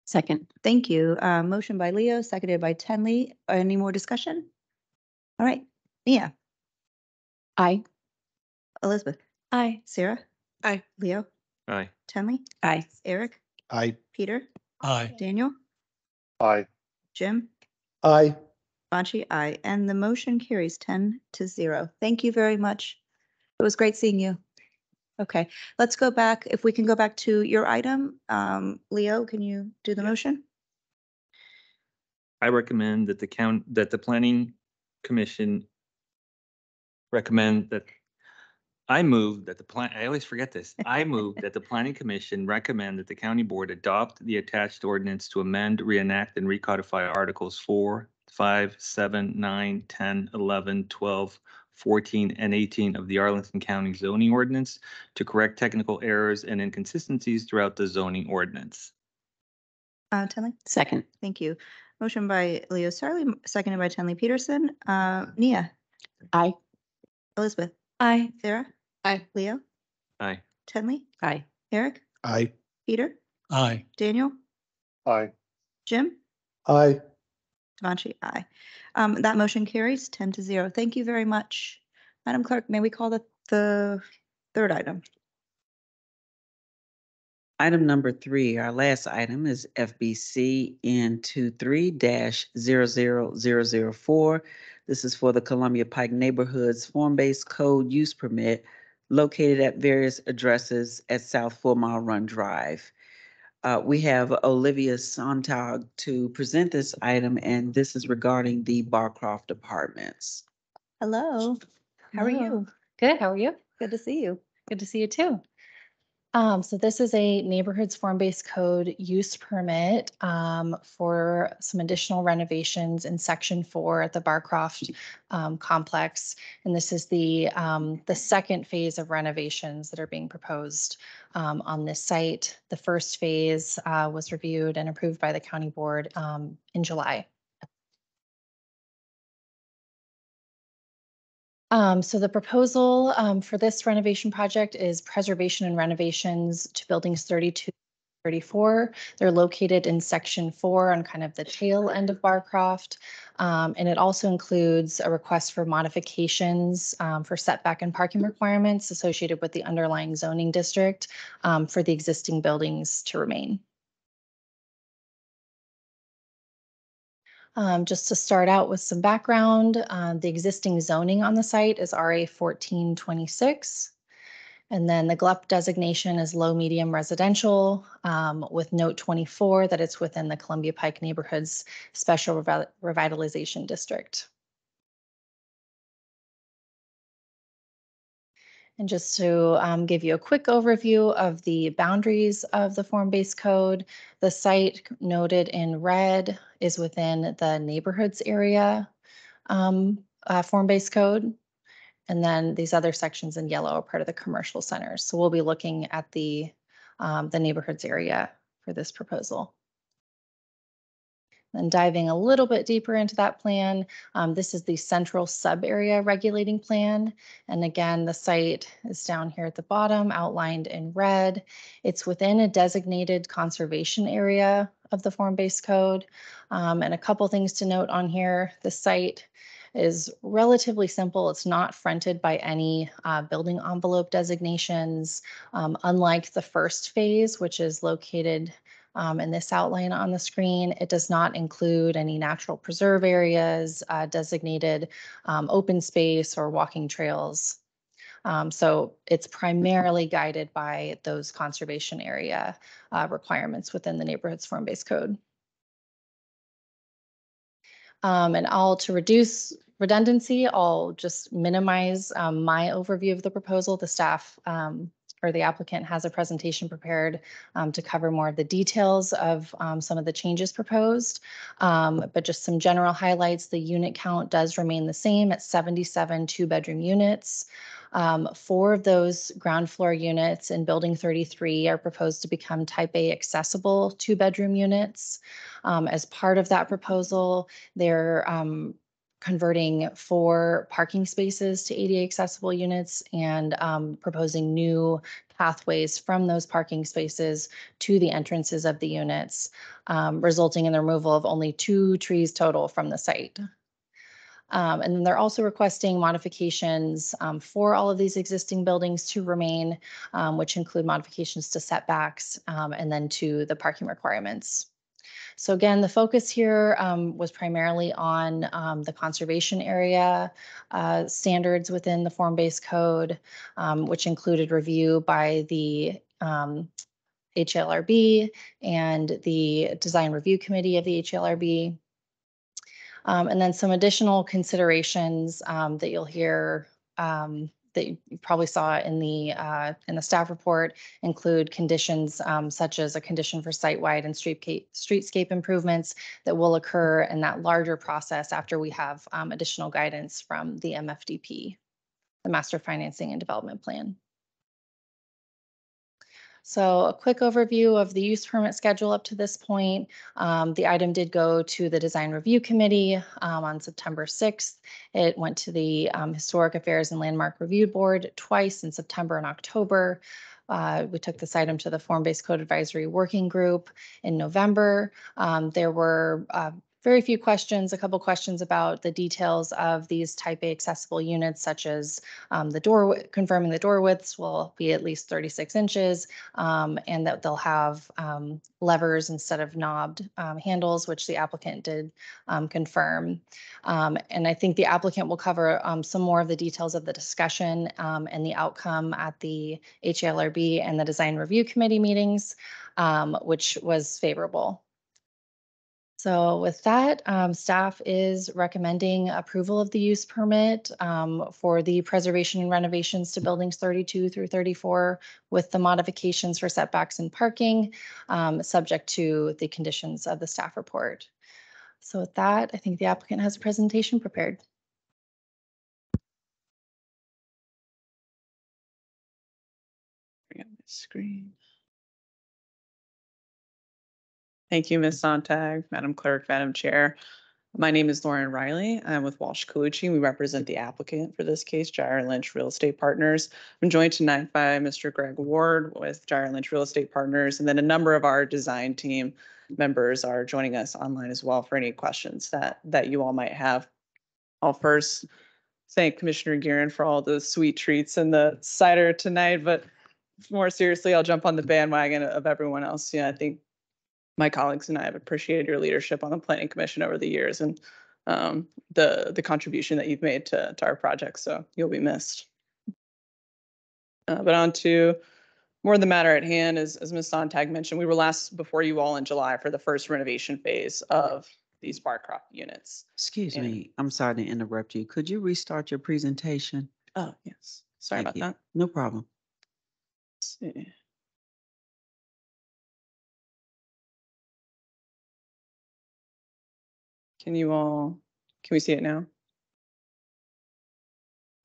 Second. Thank you. Motion by Leo, seconded by Tenley. Any more discussion? All right, Nia, Aye. Elizabeth, Aye. Sarah, Aye. Leo, Aye. Tenley, Aye. Eric, I, Peter, Aye. Daniel, Aye. Jim, Aye. Banshee, aye. And the motion carries 10-0. Thank you very much. It was great seeing you. Okay, let's go back. If we can go back to your item, Leo, can you do the motion? I recommend that the planning commission recommend that, I move that I always forget this. I move that the planning commission recommend that the county board adopt the attached ordinance to amend, reenact, and recodify articles 4, 5, 7, 9, 10, 11, 12, 14, and 18 of the Arlington County zoning ordinance to correct technical errors and inconsistencies throughout the zoning ordinance. Tenley, Second. thank you. Motion by Leo Sarli, seconded by Tenley Peterson. Nia, Aye. Elizabeth, Aye. Sarah, Aye. Leo, Aye. Tenley, Aye. Eric, I, Peter, Aye. Daniel, Aye. Jim, Aye. Devanshi, aye. That motion carries 10-0. Thank you very much. Madam Clerk, may we call the third item? Item number 3, our last item is FBC N23-00004. This is for the Columbia Pike Neighborhoods Form-Based Code Use Permit located at various addresses at South 4 Mile Run Drive. We have Olivia Sontag to present this item, and this is regarding the Barcroft Apartments. Hello, how are Hello. you? Good, how are you? Good to see you. Good to see you too. So this is a neighborhoods form-based code use permit for some additional renovations in section 4 at the Barcroft complex. And this is the second phase of renovations that are being proposed on this site. The first phase was reviewed and approved by the county board in July. So the proposal for this renovation project is preservation and renovations to buildings 32, 34. They're located in section 4 on kind of the tail end of Barcroft. And it also includes a request for modifications for setback and parking requirements associated with the underlying zoning district for the existing buildings to remain. Just to start out with some background, the existing zoning on the site is RA 1426. And then the GLUP designation is low medium residential with note 24 that it's within the Columbia Pike Neighborhoods Special Revitalization District. And just to give you a quick overview of the boundaries of the form-based code, the site noted in red is within the neighborhoods area form-based code. And then these other sections in yellow are part of the commercial centers. So we'll be looking at the neighborhoods area for this proposal. And diving a little bit deeper into that plan, this is the central sub-area regulating plan. And again, the site is down here at the bottom, outlined in red. It's within a designated conservation area of the form-based code. And a couple things to note on here, the site is relatively simple. It's not fronted by any building envelope designations, unlike the first phase, which is located in this outline on the screen. It does not include any natural preserve areas, designated open space or walking trails. So it's primarily guided by those conservation area requirements within the neighborhoods form-based code. And to reduce redundancy, I'll just minimize my overview of the proposal. The staff or the applicant has a presentation prepared to cover more of the details of some of the changes proposed. But just some general highlights, the unit count does remain the same at 77 two-bedroom units. 4 of those ground floor units in Building 33 are proposed to become Type A accessible two-bedroom units. As part of that proposal, they're converting 4 parking spaces to ADA accessible units and proposing new pathways from those parking spaces to the entrances of the units, resulting in the removal of only 2 trees total from the site. And then they're also requesting modifications for all of these existing buildings to remain, which include modifications to setbacks and then to the parking requirements. So again, the focus here was primarily on the conservation area standards within the form-based code, which included review by the HLRB and the design review committee of the HLRB. And then some additional considerations that you'll hear that you probably saw in the staff report include conditions such as a condition for site-wide and streetscape improvements that will occur in that larger process after we have additional guidance from the MFDP, the Master Financing and Development Plan. So a quick overview of the use permit schedule up to this point. The item did go to the Design Review Committee on September 6th. It went to the Historic Affairs and Landmark Review Board twice in September and October. We took this item to the Form-Based Code Advisory Working Group in November. There were very few questions, a couple questions about the details of these Type A accessible units, such as confirming the door widths will be at least 36 inches and that they'll have levers instead of knobbed handles, which the applicant did confirm. And I think the applicant will cover some more of the details of the discussion and the outcome at the HLRB and the Design Review Committee meetings, which was favorable. So with that, staff is recommending approval of the use permit for the preservation and renovations to buildings 32 through 34 with the modifications for setbacks and parking, subject to the conditions of the staff report. So with that, I think the applicant has a presentation prepared. Bring up my screen. Thank you, Ms. Sontag, Madam Clerk, Madam Chair. My name is Lauren Riley. I'm with Walsh Colucci. We represent the applicant for this case, Gyre Lynch Real Estate Partners. I'm joined tonight by Mr. Greg Ward with Gyre Lynch Real Estate Partners, and then a number of our design team members are joining us online as well for any questions that you all might have. I'll first thank Commissioner Guerin for all the sweet treats and the cider tonight, but more seriously, I'll jump on the bandwagon of everyone else. Yeah, I think my colleagues and I have appreciated your leadership on the Planning Commission over the years and the contribution that you've made to our project. So you'll be missed. But on to more the matter at hand, as Ms. Sontag mentioned, we were last before you all in July for the first renovation phase of these bar crop units. Excuse me, I'm sorry to interrupt you. Could you restart your presentation? Oh, yes. Sorry about that. No problem. Let's see. Can we see it now?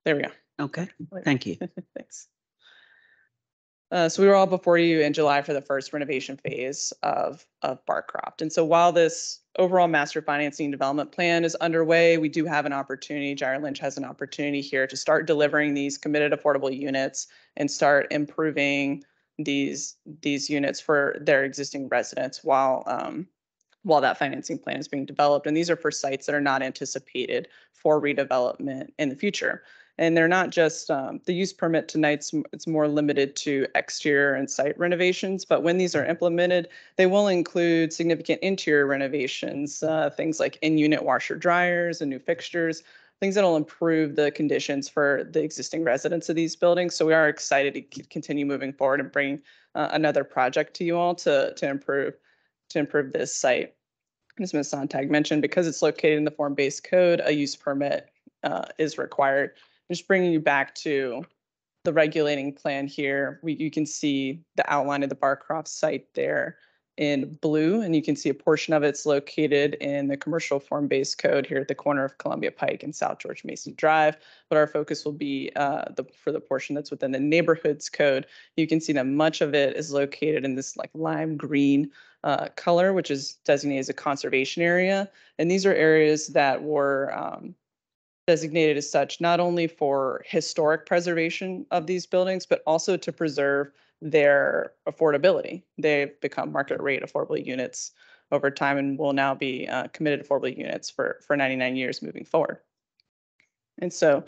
There we go. Okay, thank you. Thanks. So we were all before you in July for the first renovation phase of Barcroft. And so while this overall master financing development plan is underway, we do have an opportunity, Gyre Lynch has an opportunity here to start delivering these committed affordable units and start improving these units for their existing residents while that financing plan is being developed. And these are for sites that are not anticipated for redevelopment in the future. And they're not just the use permit tonight's, it's more limited to exterior and site renovations, but when these are implemented, they will include significant interior renovations, things like in-unit washer dryers and new fixtures, things that'll improve the conditions for the existing residents of these buildings. So we are excited to continue moving forward and bring another project to you all to improve this site. As Ms. Sontag mentioned, because it's located in the form-based code, a use permit is required. Just bringing you back to the regulating plan here, you can see the outline of the Barcroft site there in blue, and you can see a portion of it's located in the commercial form-based code here at the corner of Columbia Pike and South George Mason Drive. But our focus will be for the portion that's within the neighborhoods code. You can see that much of it is located in this like lime green color, which is designated as a conservation area. And these are areas that were designated as such, not only for historic preservation of these buildings, but also to preserve their affordability. They've become market rate affordable units over time and will now be committed affordable units for 99 years moving forward. And so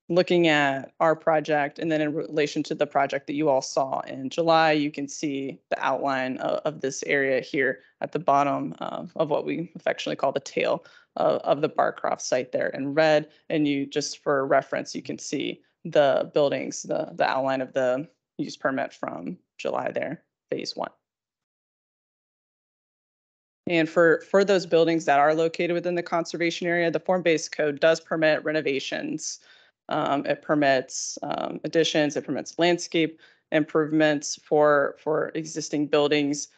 looking at our project and then in relation to the project that you all saw in July, you can see the outline of this area here at the bottom of what we affectionately call the tail of the Barcroft site there in red. And you just for reference, you can see the buildings, the outline of the use permit from July there, phase 1. And for those buildings that are located within the conservation area, the form-based code does permit renovations. It permits additions, it permits landscape improvements for existing buildings,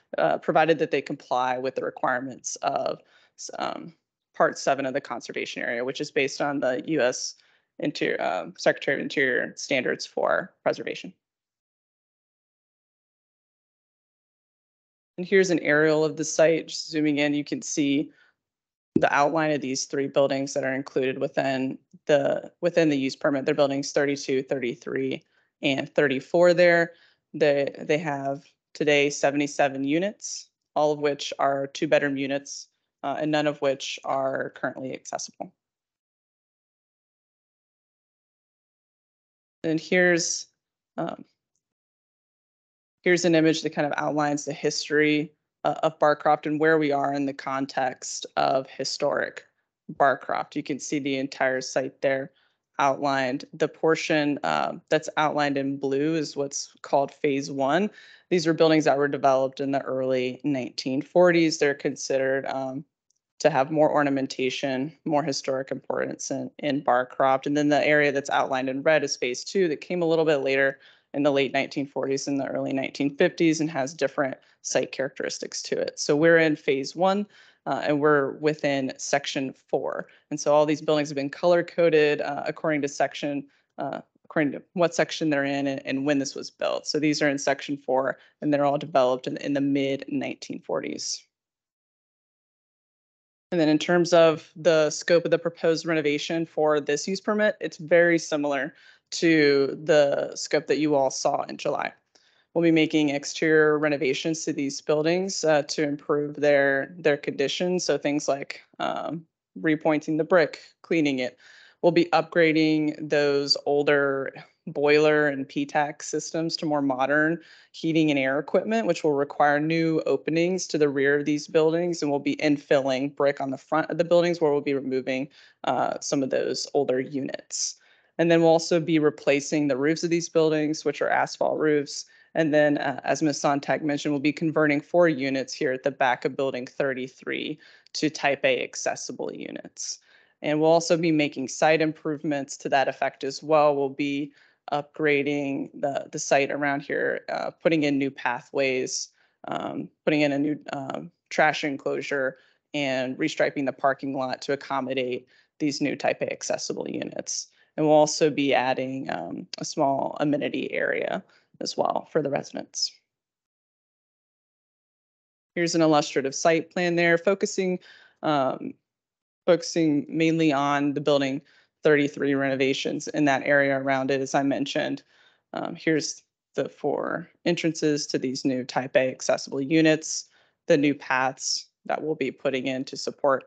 provided that they comply with the requirements of Part 7 of the conservation area, which is based on the U.S. Secretary of Interior standards for preservation. And here's an aerial of the site. Just zooming in, you can see the outline of these 3 buildings that are included within the use permit. They're buildings 32, 33, and 34 there. They have today 77 units, all of which are 2-bedroom units, and none of which are currently accessible. And here's an image that kind of outlines the history of Barcroft and where we are in the context of historic Barcroft. You can see the entire site there outlined. The portion that's outlined in blue is what's called phase 1. These are buildings that were developed in the early 1940s. They're considered to have more ornamentation, more historic importance in Barcroft. And then the area that's outlined in red is phase 2 that came a little bit later in the late 1940s and the early 1950s and has different site characteristics to it. So we're in phase 1 and we're within section 4. And so all these buildings have been color coded according to what section they're in and when this was built. So these are in section 4 and they're all developed in the mid 1940s. And then in terms of the scope of the proposed renovation for this use permit, it's very similar to the scope that you all saw in July. We'll be making exterior renovations to these buildings to improve their condition. So things like repointing the brick, cleaning it. We'll be upgrading those older boiler and PTAC systems to more modern heating and air equipment, which will require new openings to the rear of these buildings. And we'll be infilling brick on the front of the buildings where we'll be removing some of those older units. And then we'll also be replacing the roofs of these buildings, which are asphalt roofs. And then, as Ms. Sontag mentioned, we'll be converting 4 units here at the back of building 33 to type A accessible units. And we'll also be making site improvements to that effect as well. We'll be upgrading the site around here, putting in new pathways, putting in a new trash enclosure, and restriping the parking lot to accommodate these new type A accessible units. And we'll also be adding a small amenity area as well for the residents. Here's an illustrative site plan there, focusing mainly on the building 33 renovations in that area around it, as I mentioned. Here's the 4 entrances to these new type A accessible units, the new paths that we'll be putting in to support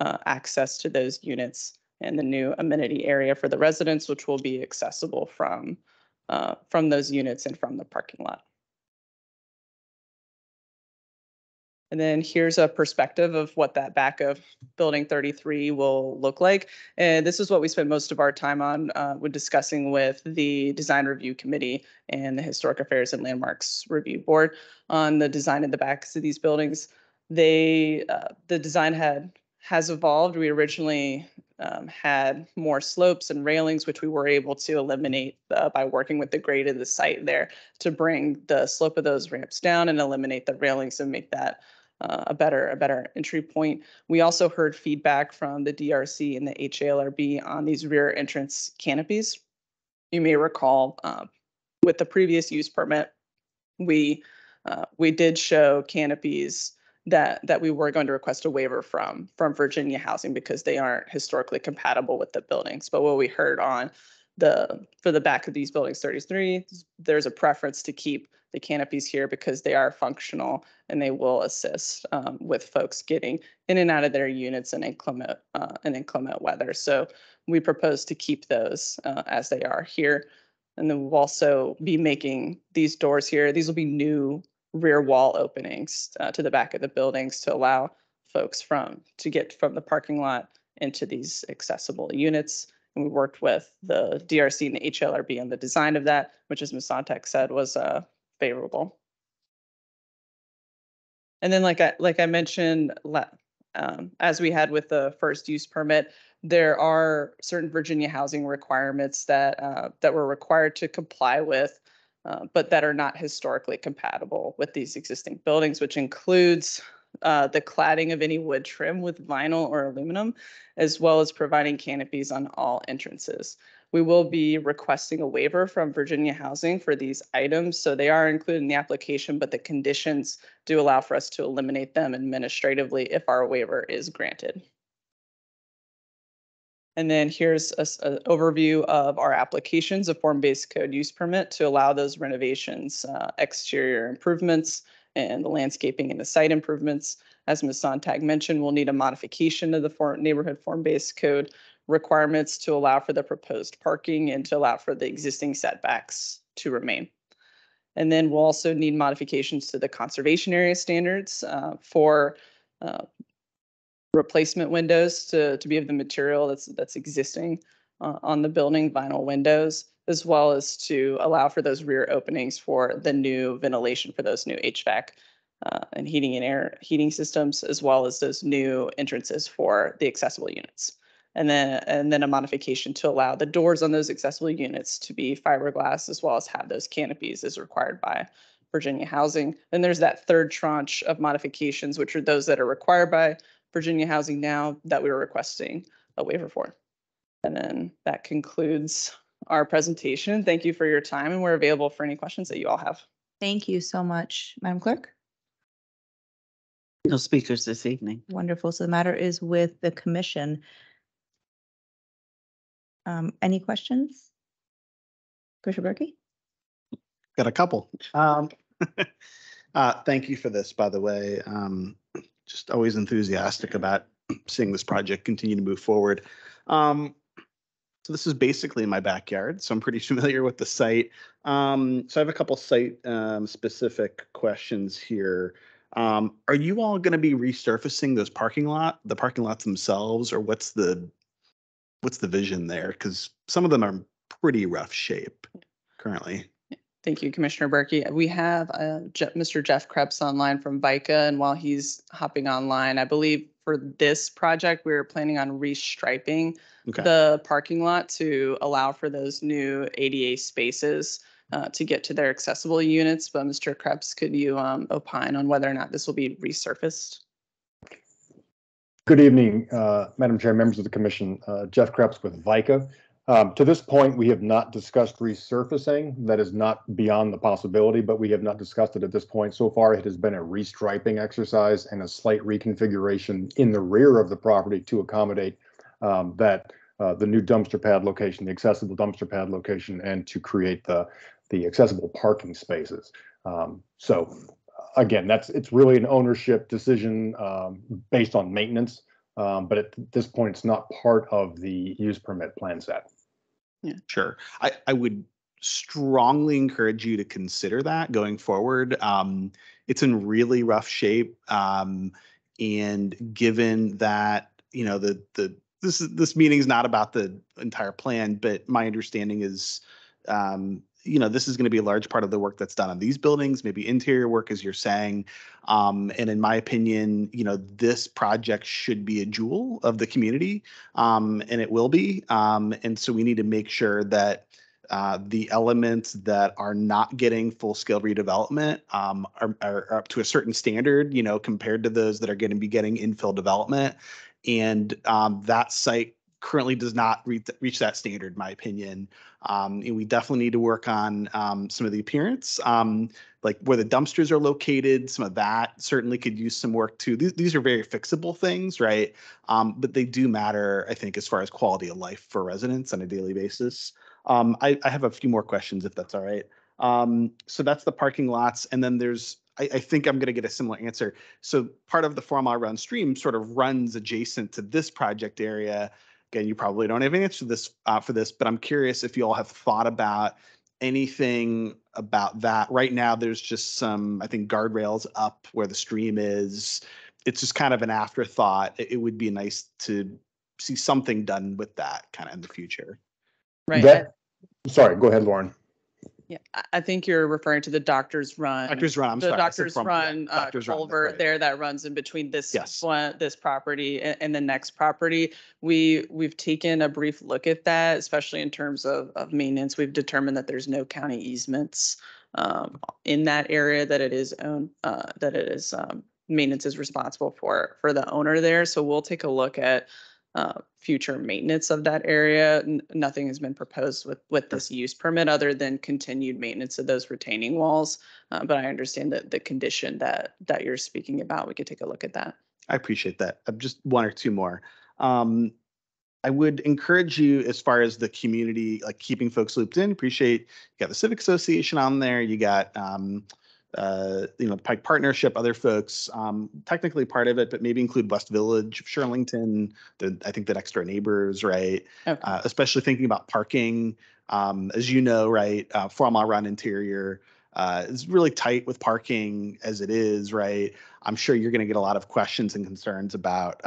access to those units, and the new amenity area for the residents, which will be accessible from those units and from the parking lot. And then here's a perspective of what that back of building 33 will look like. And this is what we spent most of our time on when discussing with the design review committee and the Historic Affairs and Landmarks Review Board on the design of the backs of these buildings. The design has evolved. We originally had more slopes and railings, which we were able to eliminate by working with the grade of the site there to bring the slope of those ramps down and eliminate the railings and make that a better entry point. We also heard feedback from the DRC and the HALRB on these rear entrance canopies. You may recall with the previous use permit, we did show canopies that we were going to request a waiver from Virginia Housing because they aren't historically compatible with the buildings. But what we heard on for the back of these buildings 33, there's a preference to keep the canopies here because they are functional and they will assist with folks getting in and out of their units in inclement weather. So we propose to keep those as they are here. And then we'll also be making these doors here. These will be new rear wall openings to the back of the buildings to allow folks to get from the parking lot into these accessible units. And we worked with the DRC and the HLRB on the design of that, which, as Ms. Sontek said, was favorable. And then, like I mentioned, as we had with the first use permit, there are certain Virginia housing requirements that we're required to comply with, but that are not historically compatible with these existing buildings, which includes the cladding of any wood trim with vinyl or aluminum, as well as providing canopies on all entrances. We will be requesting a waiver from Virginia Housing for these items, so they are included in the application, but the conditions do allow for us to eliminate them administratively if our waiver is granted. And then here's an overview of our applications, a form-based code use permit to allow those renovations, exterior improvements, and the landscaping and the site improvements. As Ms. Sonntag mentioned, we'll need a modification of the neighborhood form-based code requirements to allow for the proposed parking and to allow for the existing setbacks to remain. And then we'll also need modifications to the conservation area standards for replacement windows to be of the material that's existing on the building, vinyl windows, as well as to allow for those rear openings for the new ventilation for those new HVAC and heating systems, as well as those new entrances for the accessible units. And then a modification to allow the doors on those accessible units to be fiberglass, as well as have those canopies as required by Virginia Housing. And there's that third tranche of modifications, which are those that are required by Virginia Housing now that we were requesting a waiver for. And then that concludes our presentation. Thank you for your time, and we're available for any questions that you all have. Thank you so much, Madam Clerk. No speakers this evening. Wonderful. So the matter is with the commission. Any questions? Commissioner Berkey? Got a couple. Thank you for this, by the way. Just always enthusiastic about seeing this project continue to move forward. So this is basically in my backyard, so I'm pretty familiar with the site. So I have a couple site specific questions here. Are you all going to be resurfacing those the parking lots themselves, or what's the vision there? Because some of them are pretty rough shape currently. Thank you, Commissioner Berkey. We have Mr. Jeff Krebs online from VICA, and while he's hopping online, I believe for this project, we were planning on restriping the parking lot to allow for those new ADA spaces to get to their accessible units. But Mr. Krebs, could you opine on whether or not this will be resurfaced? Good evening, Madam Chair, members of the Commission. Jeff Krebs with VICA. To this point, we have not discussed resurfacing. That is not beyond the possibility, but we have not discussed it at this point. So far, it has been a restriping exercise and a slight reconfiguration in the rear of the property to accommodate the new dumpster pad location, the accessible dumpster pad location, and to create the accessible parking spaces. So again, it's really an ownership decision based on maintenance, but at this point, it's not part of the use permit plan set. Yeah, sure. I would strongly encourage you to consider that going forward. It's in really rough shape, and given that this meeting is not about the entire plan, but my understanding is this is going to be a large part of the work that's done on these buildings, maybe interior work, as you're saying. And in my opinion, this project should be a jewel of the community, and it will be. And so we need to make sure that the elements that are not getting full-scale redevelopment are up to a certain standard, compared to those that are going to be getting infill development. And that site currently does not reach that standard, in my opinion. And we definitely need to work on some of the appearance, like where the dumpsters are located. Some of that certainly could use some work too. These are very fixable things, right? But they do matter, I think, as far as quality of life for residents on a daily basis. I have a few more questions, if that's all right. So that's the parking lots. And then I think I'm going to get a similar answer. So part of the 4 Mile Run stream sort of runs adjacent to this project area. Again, you probably don't have an answer to this for this, but I'm curious if you all have thought about anything about that. Right now, there's just some, I think, guardrails up where the stream is. It's just kind of an afterthought. It would be nice to see something done with that kind of in the future. Right. Sorry, go ahead, Lauren. Yeah, I think you're referring to the Doctor's Run. Doctor's Run, I'm the sorry. Doctor's Run Doctor's Run, culvert right. there that runs in between this Yes. this property and the next property. We've taken a brief look at that, especially in terms of maintenance. We've determined that there's no county easements in that area, that it is owned, maintenance is responsible for the owner there. So we'll take a look at future maintenance of that area. Nothing has been proposed with this use permit other than continued maintenance of those retaining walls. But I understand that the condition that you're speaking about, we could take a look at that. I appreciate that. Just one or two more. I would encourage you, as far as the community, like keeping folks looped in. Appreciate you got the Civic Association on there. You got the Pike Partnership, other folks, technically part of it, but maybe include West Village, Shirlington, I think the next door neighbors, right? Okay. Especially thinking about parking. As you know, right, 4 Mile Run interior is really tight with parking as it is, right? I'm sure you're going to get a lot of questions and concerns about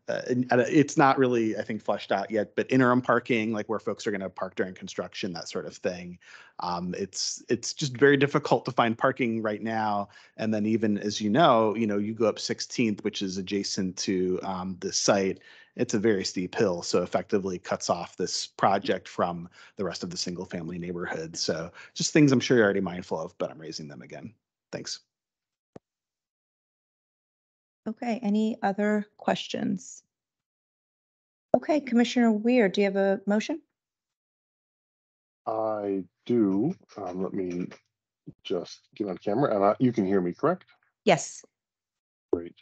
it's not really, I think, fleshed out yet, but interim parking, like where folks are going to park during construction, that sort of thing. It's just very difficult to find parking right now. And then even as you go up 16th, which is adjacent to the site, it's a very steep hill. So effectively cuts off this project from the rest of the single family neighborhood. So just things I'm sure you're already mindful of, but I'm raising them again. Thanks. Okay, any other questions? Okay, Commissioner Weir, do you have a motion? I do. Let me just get on camera, and you can hear me, correct? Yes. Great.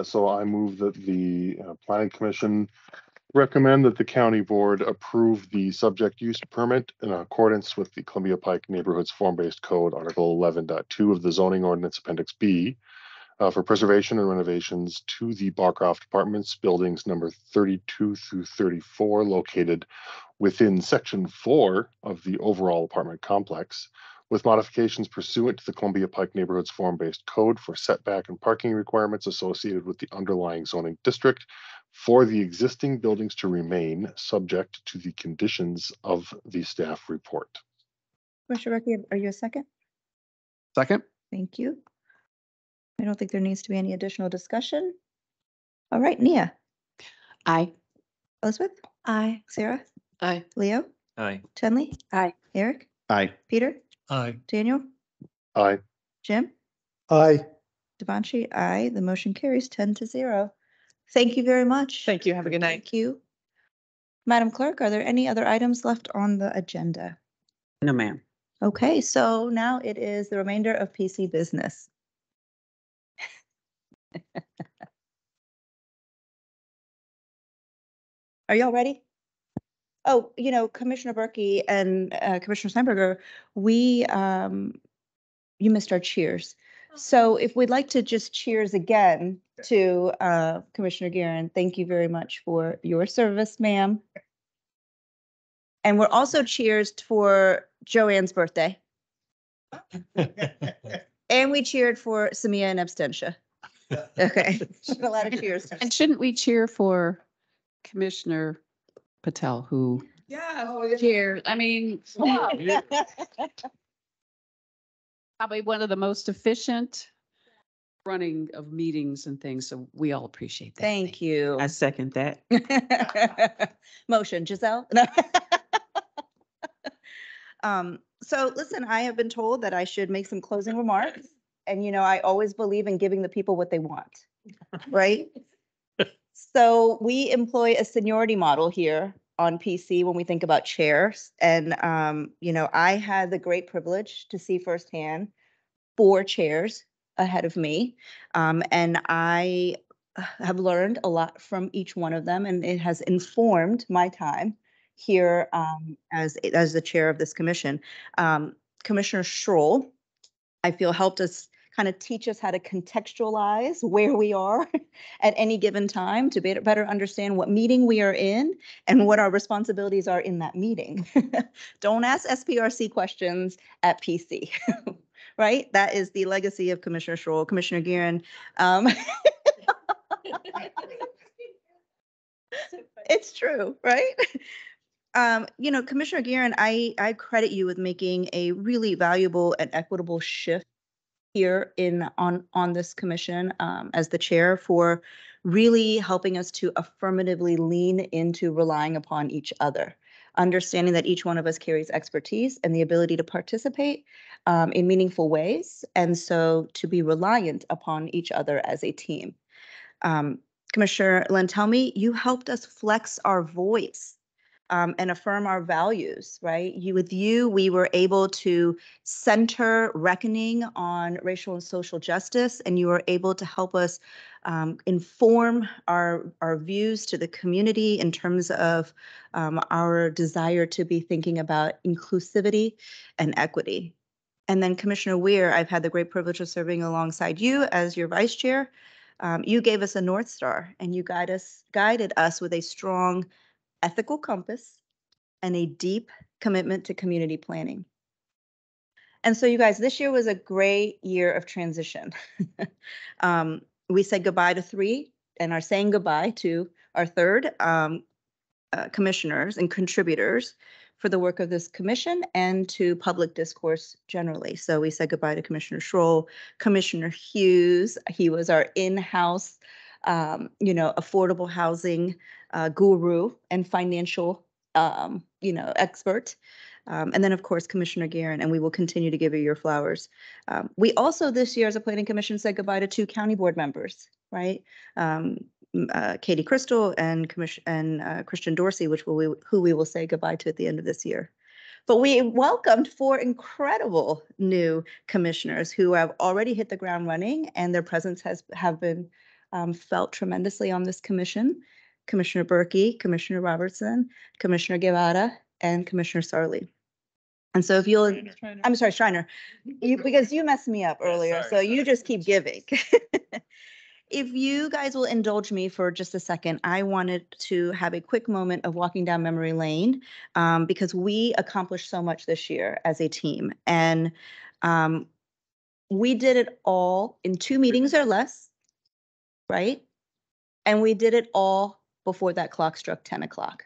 So I move that the Planning Commission recommend that the county board approve the subject use permit in accordance with the Columbia Pike Neighborhoods Form-Based Code, Article 11.2 of the Zoning Ordinance Appendix B, for preservation and renovations to the Barcroft Apartments, buildings number 32 through 34, located within Section 4 of the overall apartment complex, with modifications pursuant to the Columbia Pike Neighborhoods Form-Based Code for setback and parking requirements associated with the underlying zoning district, for the existing buildings to remain subject to the conditions of the staff report. Commissioner Becky, are you a second? Second. Thank you. I don't think there needs to be any additional discussion. All right, Nia. Aye. Elizabeth? Aye. Sarah? Aye. Leo? Aye. Tenley? Aye. Eric? Aye. Peter? Aye. Daniel? Aye. Jim? Aye. Devanshi? Aye. The motion carries 10-0. Thank you very much. Thank you. Have a good night. Thank you. Madam Clerk, are there any other items left on the agenda? No, ma'am. Okay, so now it is the remainder of PC business. Are y'all ready? Oh, Commissioner Berkey and Commissioner Steinberger, you missed our cheers. So if we'd like to just cheers again to Commissioner Guerin, thank you very much for your service, ma'am. And we're also cheers for Joanne's birthday. And we cheered for Samia and Abstentia. Okay, a lot of cheers. And shouldn't we cheer for Commissioner Patel, who Yeah. Chair, I mean, probably one of the most efficient running of meetings and things, so we all appreciate that. Thank you. I second that. Motion, Giselle? No. So listen, I have been told that I should make some closing remarks. And, I always believe in giving the people what they want, right? So we employ a seniority model here on PC when we think about chairs. And, I had the great privilege to see firsthand 4 chairs ahead of me. And I have learned a lot from each one of them, and it has informed my time here as the chair of this commission. Commissioner Schroll, I feel, helped us kind of teach us how to contextualize where we are at any given time to better understand what meeting we are in and what our responsibilities are in that meeting. Don't ask SPRC questions at PC, right? That is the legacy of Commissioner Schroll. Commissioner Guerin. It's true, right? Commissioner Guerin, I credit you with making a really valuable and equitable shift here on this commission as the chair, for really helping us to affirmatively lean into relying upon each other, understanding that each one of us carries expertise and the ability to participate in meaningful ways, and so to be reliant upon each other as a team. Commissioner Lentelmi, you helped us flex our voice and affirm our values, right? With you, we were able to center reckoning on racial and social justice, and you were able to help us inform our views to the community in terms of our desire to be thinking about inclusivity and equity. And then Commissioner Weir, I've had the great privilege of serving alongside you as your vice chair. You gave us a North Star, and you guided us with a strong ethical compass and a deep commitment to community planning. And so, you guys, this year was a great year of transition. We said goodbye to 3 and are saying goodbye to our 3rd commissioners and contributors for the work of this commission and to public discourse generally. So we said goodbye to Commissioner Schroll, Commissioner Hughes. He was our in-house, affordable housing guru and financial, expert. And then, of course, Commissioner Guerin, and we will continue to give you your flowers. We also, this year, as a planning commission, said goodbye to 2 county board members, right? Katie Crystal and Christian Dorsey, who we will say goodbye to at the end of this year. But we welcomed 4 incredible new commissioners who have already hit the ground running, and their presence have been felt tremendously on this commission. Commissioner Berkey, Commissioner Robertson, Commissioner Guevara, and Commissioner Sarli. And so if you'll, I'm sorry, Schreiner, because you messed me up earlier, so you just keep giving. If you guys will indulge me for just a second, I wanted to have a quick moment of walking down memory lane because we accomplished so much this year as a team. And we did it all in 2 meetings or less, right? And we did it all before that clock struck 10 o'clock.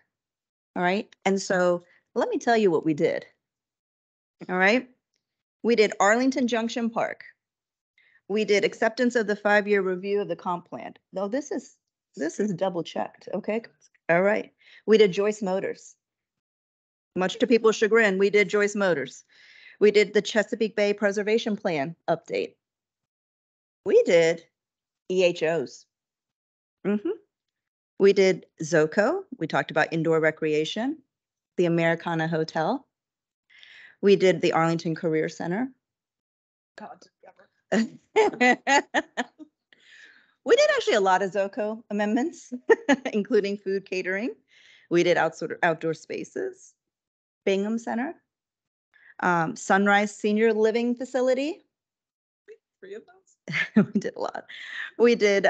All right. And so let me tell you what we did. All right. We did Arlington Junction Park. We did acceptance of the 5-year review of the comp plan. No, this is double checked. Okay. All right. We did Joyce Motors. Much to people's chagrin, we did Joyce Motors. We did the Chesapeake Bay Preservation Plan update. We did EHOs. We did ZOCO. We talked about indoor recreation, the Americana Hotel. We did the Arlington Career Center. God. We did actually a lot of ZOCO amendments, including food catering. We did outdoor spaces, Bingham Center, Sunrise Senior Living Facility. 3 of those? We did a lot. We did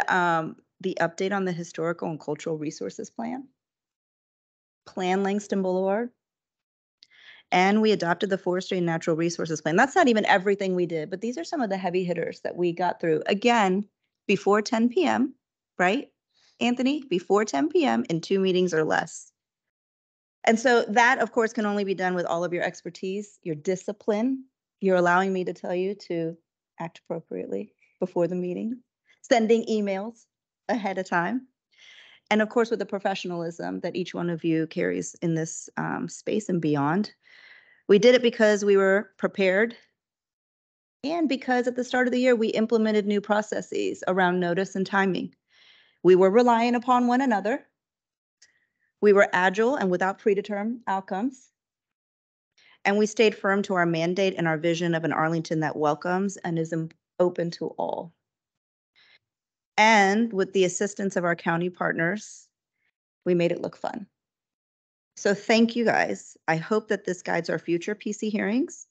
the update on the Historical and Cultural Resources Plan, Plan Langston Boulevard, and we adopted the Forestry and Natural Resources Plan. That's not even everything we did, but these are some of the heavy hitters that we got through. Again, before 10 p.m., right, Anthony? Before 10 p.m. in 2 meetings or less. And so that, of course, can only be done with all of your expertise, your discipline. You're allowing me to tell you to act appropriately before the meeting, sending emails ahead of time. And of course, with the professionalism that each one of you carries in this space and beyond. We did it because we were prepared and because at the start of the year, we implemented new processes around notice and timing. We were relying upon one another. We were agile and without predetermined outcomes. And we stayed firm to our mandate and our vision of an Arlington that welcomes and is open to all. And with the assistance of our county partners, we made it look fun. So thank you guys. I hope that this guides our future PC hearings.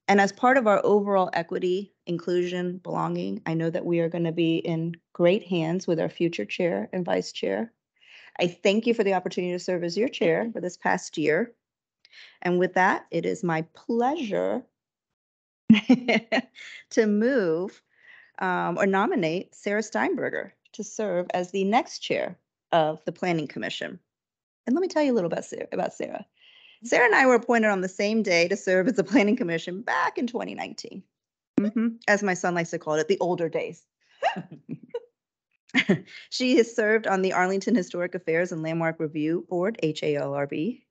And as part of our overall equity, inclusion, belonging, I know that we are going to be in great hands with our future chair and vice chair. I thank you for the opportunity to serve as your chair for this past year. And with that, it is my pleasure to move or nominate Sarah Steinberger to serve as the next chair of the Planning Commission. And let me tell you a little about Sarah. Sarah and I were appointed on the same day to serve as the Planning Commission back in 2019. As my son likes to call it, the older days. She has served on the Arlington Historic Affairs and Landmark Review Board, HALRB,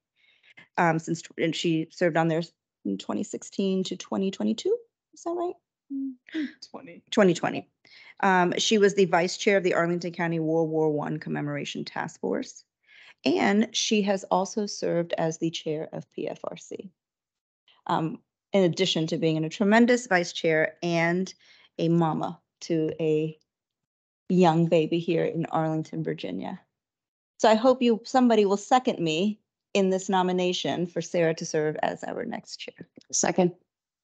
and she served on there in 2016 to 2022. Is that right? 2020. She was the vice chair of the Arlington County World War I Commemoration Task Force. And she has also served as the chair of PFRC, in addition to being a tremendous vice chair and a mama to a young baby here in Arlington, Virginia. So I hope somebody will second me in this nomination for Sarah to serve as our next chair. Second.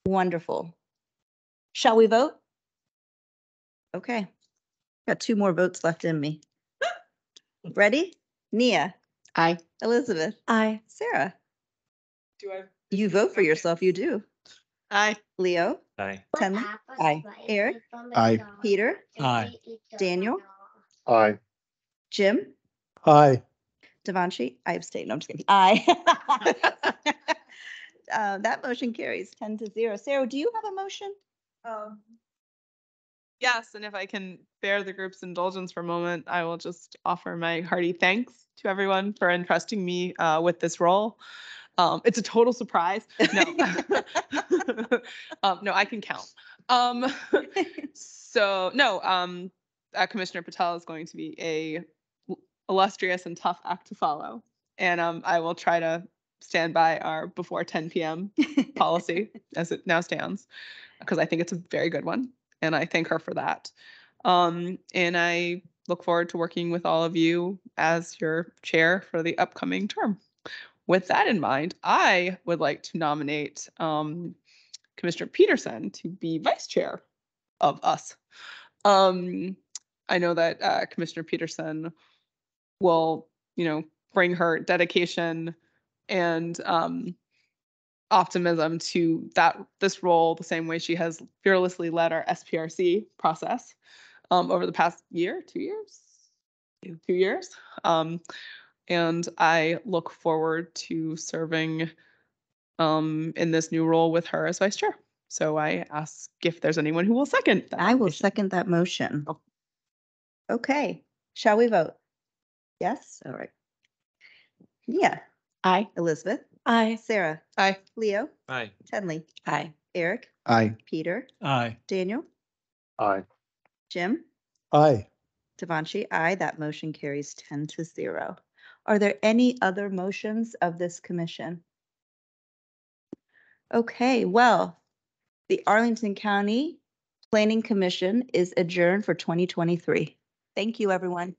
Wonderful. Shall we vote? Okay. Got 2 more votes left in me. Ready? Nia. Aye. Elizabeth. Aye. Sarah. Do I? You vote for yourself, you do. Aye. Leo. Aye. Tenley. Aye. Eric. Aye. Peter. Aye. Daniel. Aye. Jim. Aye. Devanshi. I abstain. No, I'm just kidding. Aye. That motion carries 10-0. Sarah, do you have a motion? Yes, and if I can bear the group's indulgence for a moment, I will just offer my hearty thanks to everyone for entrusting me with this role. It's a total surprise. No, no, I can count. Commissioner Patel is going to be a illustrious and tough act to follow, and I will try to stand by our before 10 p.m. policy as it now stands, because I think it's a very good one. And I thank her for that. And I look forward to working with all of you as your chair for the upcoming term. With that in mind, I would like to nominate Commissioner Peterson to be vice chair of us. I know that Commissioner Peterson will, bring her dedication and optimism to this role the same way she has fearlessly led our SPRC process over the past year, 2 years, 2 years. And I look forward to serving in this new role with her as vice chair. So I ask if there's anyone who will second that. I will second that motion. Okay. Shall we vote? Yes? All right. Yeah. Aye. Elizabeth. Aye. Sarah. Aye. Leo. Aye. Tenley. Aye. Eric. Aye. Peter. Aye. Daniel. Aye. Jim. Aye. Devanshi. Aye. That motion carries 10-0. Are there any other motions of this commission? Okay, well, the Arlington County Planning Commission is adjourned for 2023. Thank you, everyone.